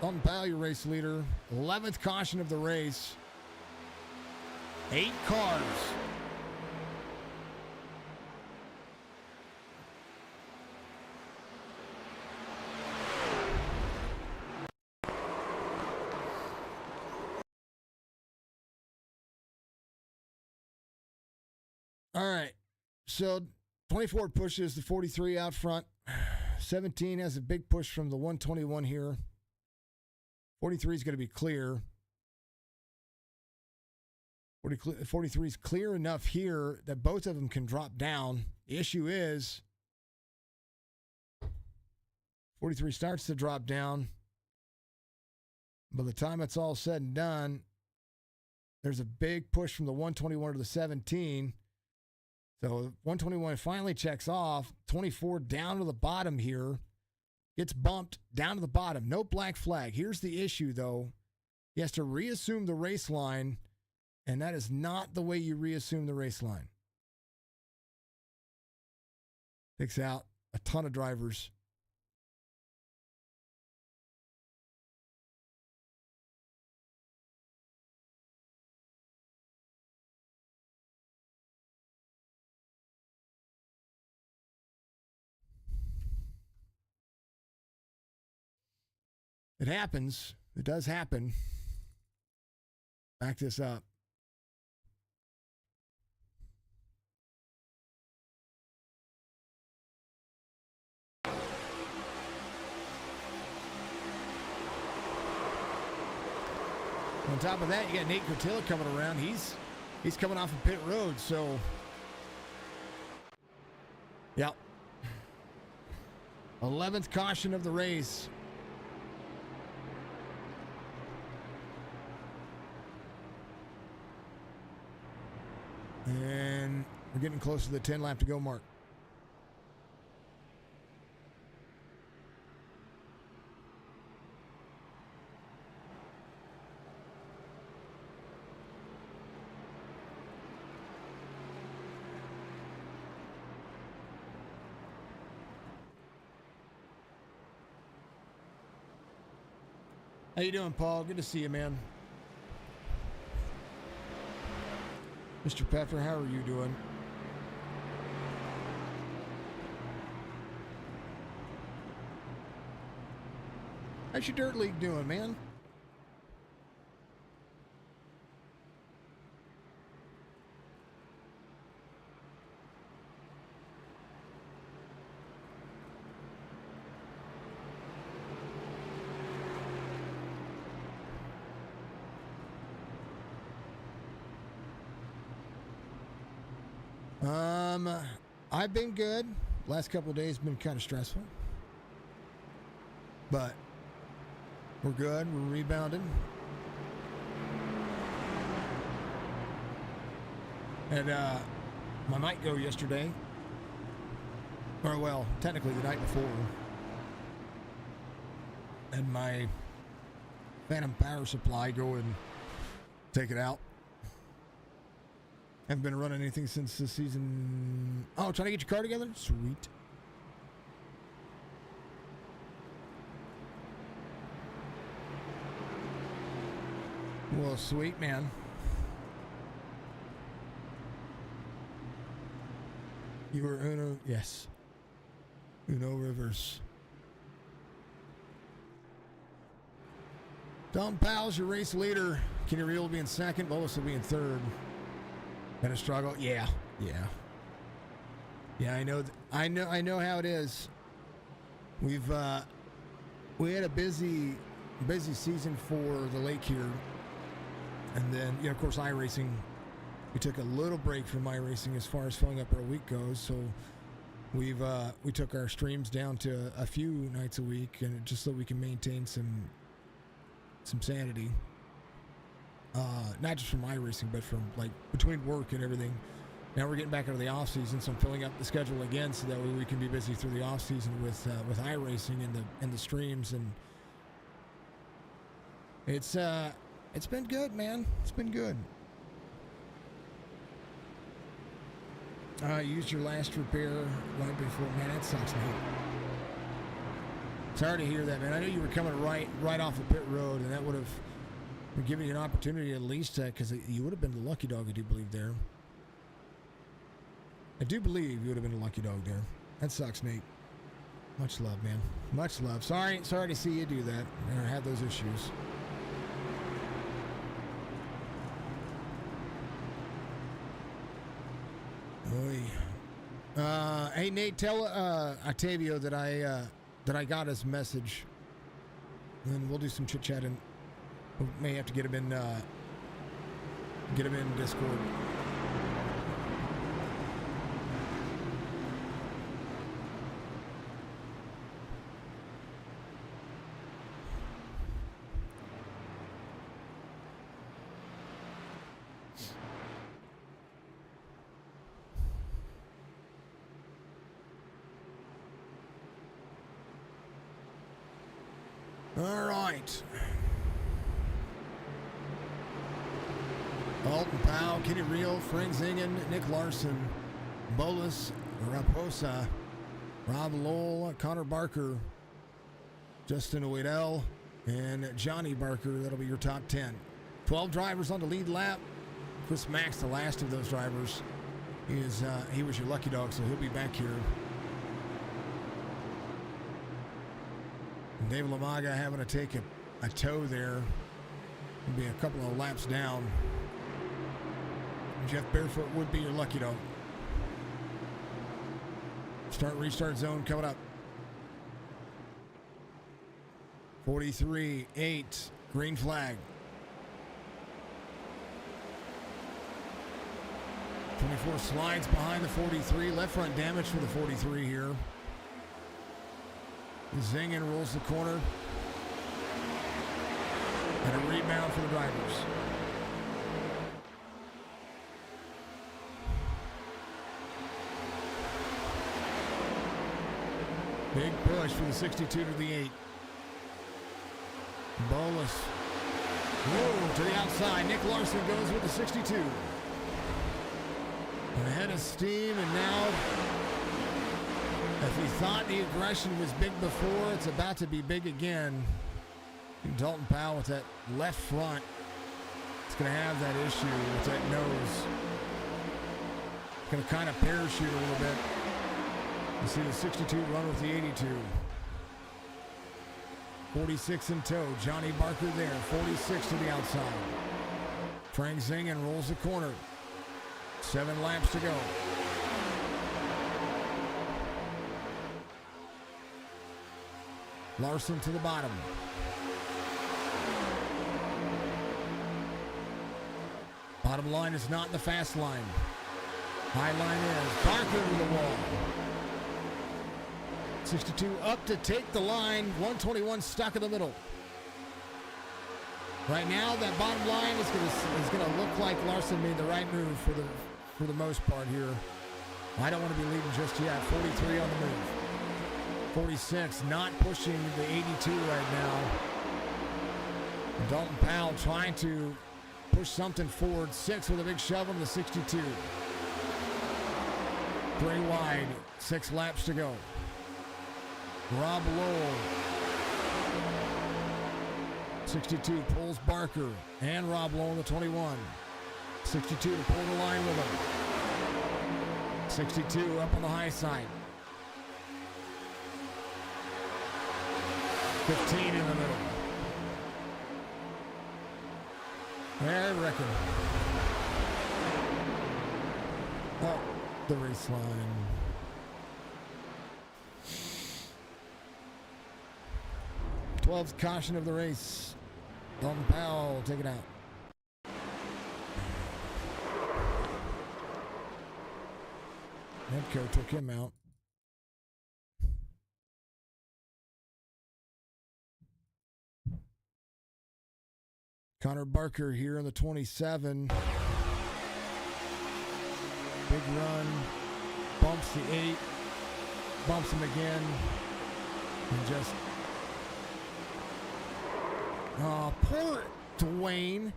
Dalton Powell, your race leader. 11th caution of the race. 8 cars. All right, so 24 pushes the 43 out front. 17 has a big push from the 121 here. 43 is going to be clear. 43 is clear enough here that both of them can drop down. The issue is 43 starts to drop down. By the time it's all said and done, there's a big push from the 121 to the 17. So 121 finally checks off. 24 down to the bottom here. Gets bumped down to the bottom. No black flag. Here's the issue, though. He has to reassume the race line, and that is not the way you reassume the race line. Takes out a ton of drivers. It happens. It does happen. Back this up. On top of that, you got Nate Cortilla coming around. He's coming off of pit road, so yeah. 11th caution of the race. And we're getting close to the 10 lap to go mark. How you doing, Paul? Good to see you, man. Mr. Peffer, how are you doing? How's your dirt league doing, man? I've been good. Last couple of days been kind of stressful. But we're good. We're rebounding. And my mic go yesterday. Or well, technically the night before. And my phantom power supply go and take it out. Haven't been running anything since the season. Oh, trying to get your car together? Sweet. Well, sweet, man. You were Uno, yes. Uno Rivers. Dalton Powell's your race leader. Kenny Reel will be in second. Bolus will be in third. Been a struggle? Yeah. I know. I know how it is. We had a busy season for the lake here, and then of course iRacing. We took a little break from iRacing as far as filling up our week goes. So we took our streams down to a few nights a week, and just so we can maintain some sanity. Not just from iRacing, but from like between work and everything. Now we're getting back into the off season, so I'm filling up the schedule again, so that way we can be busy through the off season with iRacing and the streams, and it's been good, man. It's been good. Used your last repair right before, man. That sucks, man. Sorry to hear that, man. I knew you were coming right off the pit road, and that would have given you an opportunity at least, because you would have been the lucky dog, I do believe, there. I do believe you would have been a lucky dog there. That sucks, Nate. Much love, man. Much love. Sorry to see you do that or have those issues. Oy. Hey, Nate, tell Octavio that I got his message, and we'll do some chit chatting. We may have to get him in Discord. All right. Dalton Powell, Kenny Reel, Frank Zingen, Nick Larson, Bolus, Raposa, Rob Lowell, Connor Barker, Justin Waddell, and Johnny Barker. That'll be your top 10. 12 drivers on the lead lap. Chris Max, the last of those drivers, he was your lucky dog, so he'll be back here. And Dave Lamaga having to take a tow there. He'll be a couple of laps down. Jeff Barefoot would be your lucky dog. Restart zone coming up. 43-8, green flag. 24 slides behind the 43. Left front damage for the 43 here. Zingen rolls the corner. And a rebound for the drivers. Big push from the 62 to the 8. Bolus. Whoa, to the outside. Nick Larson goes with the 62. Ahead of steam, and now, if he thought the aggression was big before, it's about to be big again. Dalton Powell with that left front. It's going to have that issue with that nose. It's going to kind of parachute a little bit. You see the 62 run with the 82. 46 in tow. Johnny Barker there. 46 to the outside. Frank Zingen rolls the corner. 7 laps to go. Larson to the bottom. Bottom line is not the fast line. High line is Barker to the wall. 62 up to take the line. 121 stuck in the middle. Right now, that bottom line is gonna look like Larson made the right move for the most part here. I don't want to be leading just yet. 43 on the move. 46 not pushing the 82 right now. And Dalton Powell trying to push something forward. 6 with a big shove on the 62. 3 wide. 6 laps to go. Rob Lowell. 62 pulls Barker and Rob Lowell in the 21. 62 to pull the line with him. 62 up on the high side. 15 in the middle. I reckon. Oh, the race line. Twelfth caution of the race. Dalton Powell, take it out. Nedco took him out. Connor Barker here in the 27. Big run. Bumps the 8. Bumps him again. And just... oh, poor Dwayne.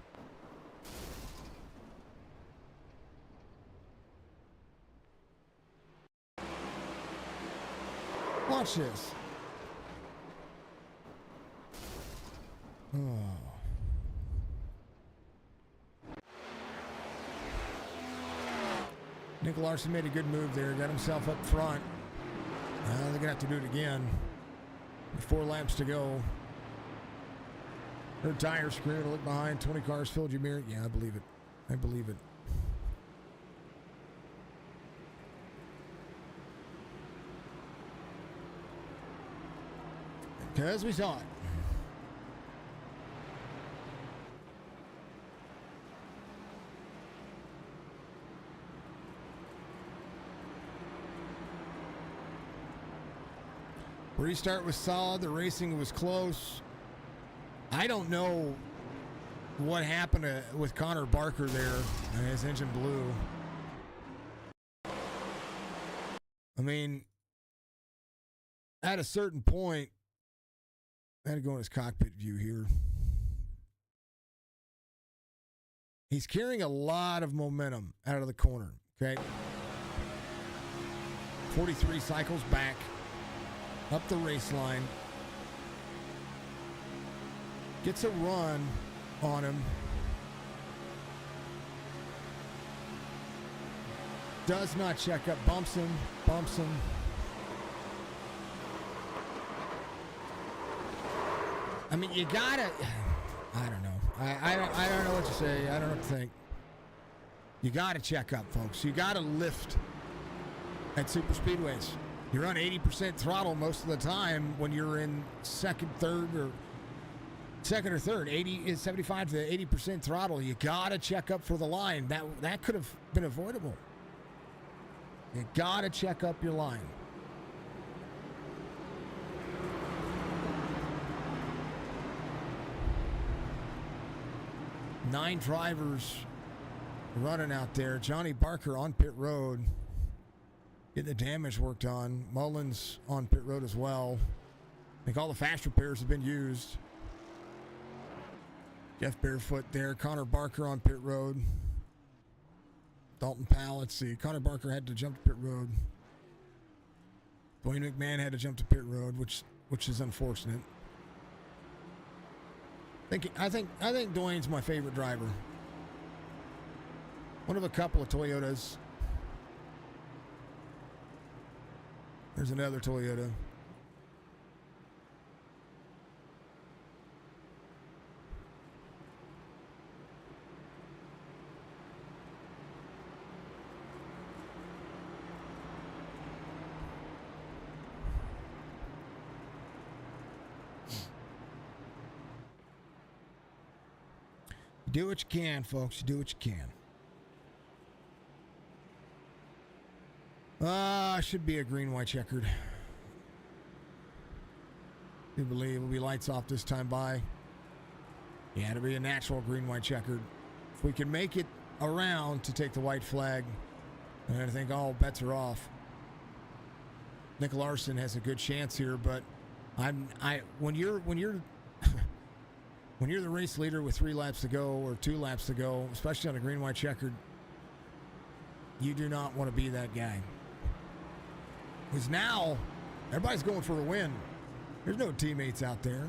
Watch this. Oh. Nick Larson made a good move there. Got himself up front. They're going to have to do it again. 4 laps to go. Her tire screwed. Look behind. 20 cars filled your mirror. Yeah, I believe it. I believe it. Because we saw it. Restart was solid. The racing was close. I don't know what happened with Connor Barker there. His engine blew. I mean, at a certain point, I had to go in his cockpit view here. He's carrying a lot of momentum out of the corner, okay? 43 cycles back, up the race line. Gets a run on him. Does not check up. Bumps him. I mean, you gotta... I don't know. I don't know what to say. I don't know what to think. You gotta check up, folks. You gotta lift at super speedways. You're on 80% throttle most of the time when you're in second or third. 75 to 80% throttle. You gotta check up for the line. That could have been avoidable. You gotta check up your line. Nine drivers running out there. Johnny Barker on pit road, getting the damage worked on. Mullins on pit road as well. I think all the fast repairs have been used. Jeff Barefoot there. Connor Barker on pit road. Dalton Powell, let's see. Connor Barker had to jump to pit road. Dwayne McMahon had to jump to pit road, which is unfortunate. I think Dwayne's my favorite driver. One of a couple of Toyotas. There's another Toyota. Do what you can, folks. Do what you can. Should be a green, white checkered. I believe it'll be lights off this time by. Yeah, it'll be a natural green, white checkered. If we can make it around to take the white flag, then I think all bets are off. Nick Larson has a good chance here, but when you're when you're the race leader with 3 laps to go or 2 laps to go, especially on a green, white checkered, you do not want to be that guy. Because now everybody's going for a win. There's no teammates out there.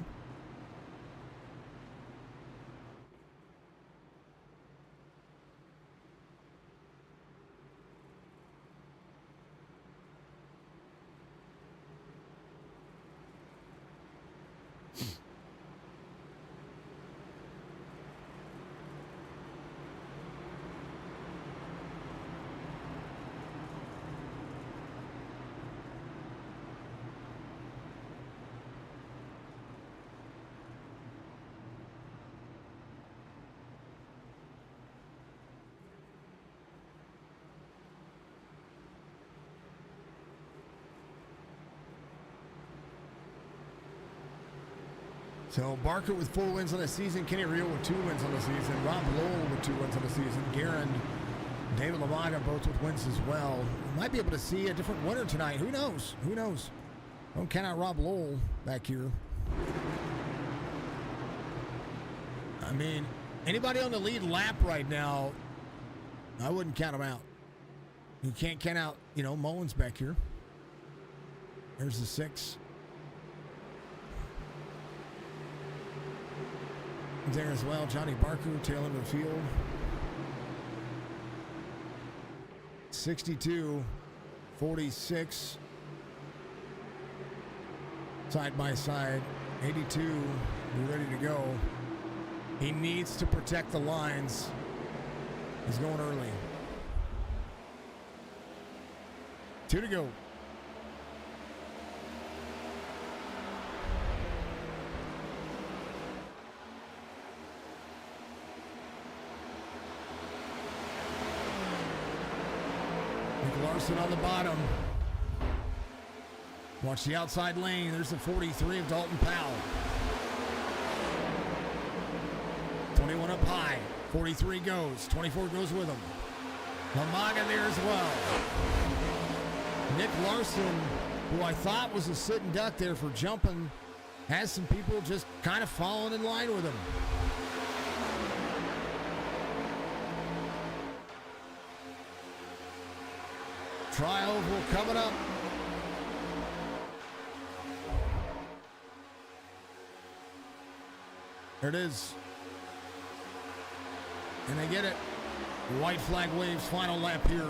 So Barker with 4 wins on the season, Kenny Reel with 2 wins on the season, Rob Lowell with 2 wins on the season, Guerin, David Lamaga both with wins as well. We might be able to see a different winner tonight. Who knows? Who knows? Don't count out Rob Lowell back here. I mean, anybody on the lead lap right now, I wouldn't count him out. You can't count out, Mullins back here. There's the 6. There as well, Johnny Barker, tail end of the field. 62, 46. Side by side. 82, be ready to go. He needs to protect the lines. He's going early. 2 to go. Larson on the bottom. Watch the outside lane. There's the 43 of Dalton Powell. 21 up high. 43 goes. 24 goes with him. Lamaga there as well. Nick Larson, who I thought was a sitting duck there for jumping, has some people just kind of falling in line with him. Trial will coming up. There it is. And they get it. White flag waves, final lap here.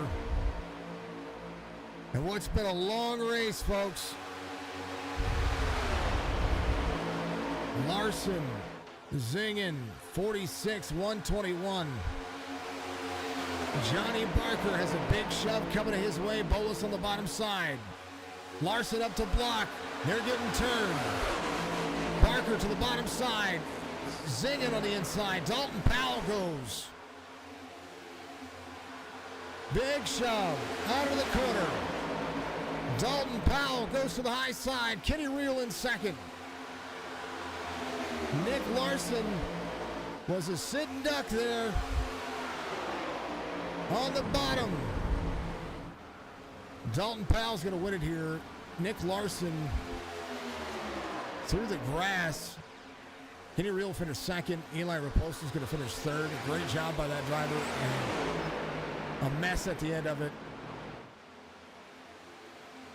And what's been a long race, folks. Larson zinging 46, 121. Johnny Barker has a big shove coming to his way. Bolus on the bottom side. Larson up to block. They're getting turned. Barker to the bottom side. Zinging on the inside. Dalton Powell goes. Big shove out of the corner. Dalton Powell goes to the high side. Kenny Reel in second. Nick Larson was a sitting duck there. On the bottom. Dalton Powell's going to win it here. Nick Larson through the grass. Kenny Reel finished second. Eli Raposa's going to finish third. A great job by that driver. And a mess at the end of it.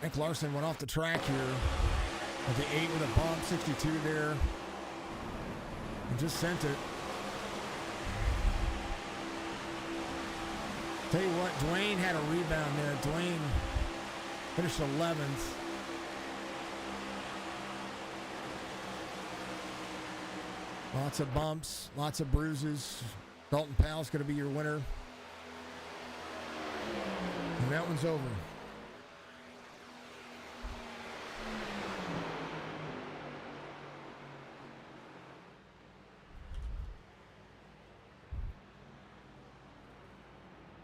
Nick Larson went off the track here at the 8 with a bump. 62 there. And just sent it. Tell you what, Dwayne had a rebound there. Dwayne finished 11th. Lots of bumps, lots of bruises. Dalton Powell's going to be your winner. And that one's over.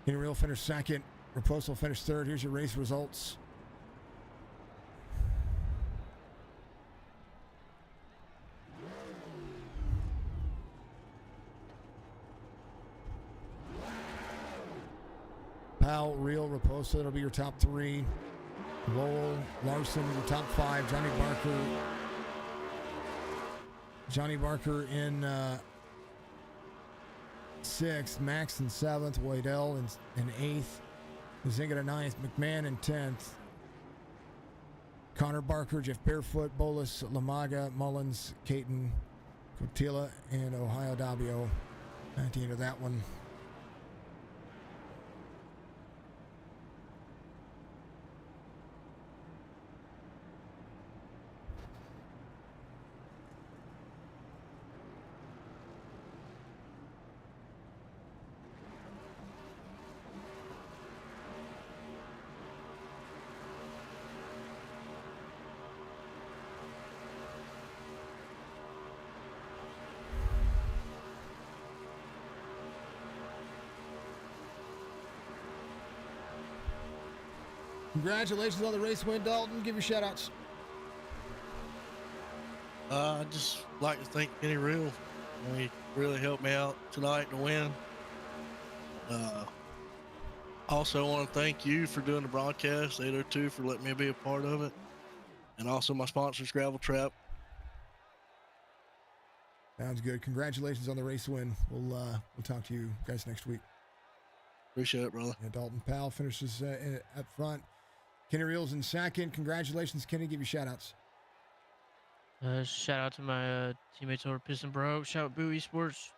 Kenny Real finished second. Raposo finished third. Here's your race results. Powell, Real, Raposo, that'll be your top three. Lowell, Larson, your top five. Johnny Barker in sixth. Max in seventh. Waddell in eighth. Zinga in ninth. McMahon in 10th. Connor Barker, Jeff Barefoot, Bolus, Lamaga, Mullins, Caton, Cotilla, and Ohio Dabio at the end of that one. Congratulations on the race win, Dalton. Give your shout outs. I'd just like to thank Kenny Real. He really helped me out tonight to win. Also want to thank you for doing the broadcast, 802, for letting me be a part of it. And also my sponsors, Gravel Trap. Sounds good. Congratulations on the race win. We'll talk to you guys next week. Appreciate it, brother. And Dalton Powell finishes up front. Kenny Reel's in second. Congratulations, Kenny. Give you shout outs. Shout out to my teammates over Piston Bro. Shout out Boo eSports.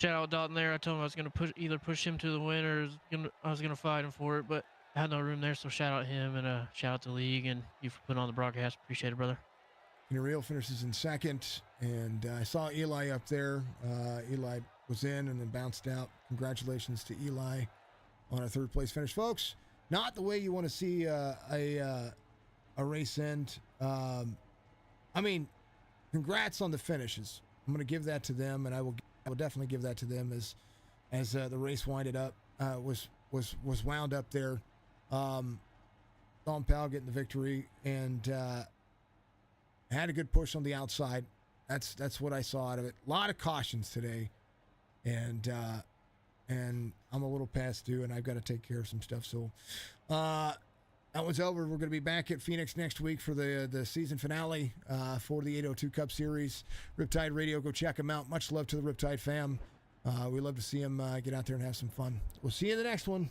Shout out Dalton there. I told him I was gonna either push him to the win or I was gonna fight him for it, but I had no room there. So shout out him and shout out to the league and you for putting on the broadcast. Appreciate it, brother. Kenny Reel finishes in second, and I saw Eli up there. Eli was in and then bounced out. Congratulations to Eli on a third place finish, folks. Not the way you want to see a race end. I mean, congrats on the finishes. I'm going to give that to them, and I will definitely give that to them as the race winded up. Was wound up there. Dalton Powell getting the victory and had a good push on the outside. That's what I saw out of it. A lot of cautions today, and I'm a little past due, and I've got to take care of some stuff. So that one's over. We're going to be back at Phoenix next week for the season finale for the 802 Cup Series. Riptide Radio, go check them out. Much love to the Riptide fam. We love to see them get out there and have some fun. We'll see you in the next one.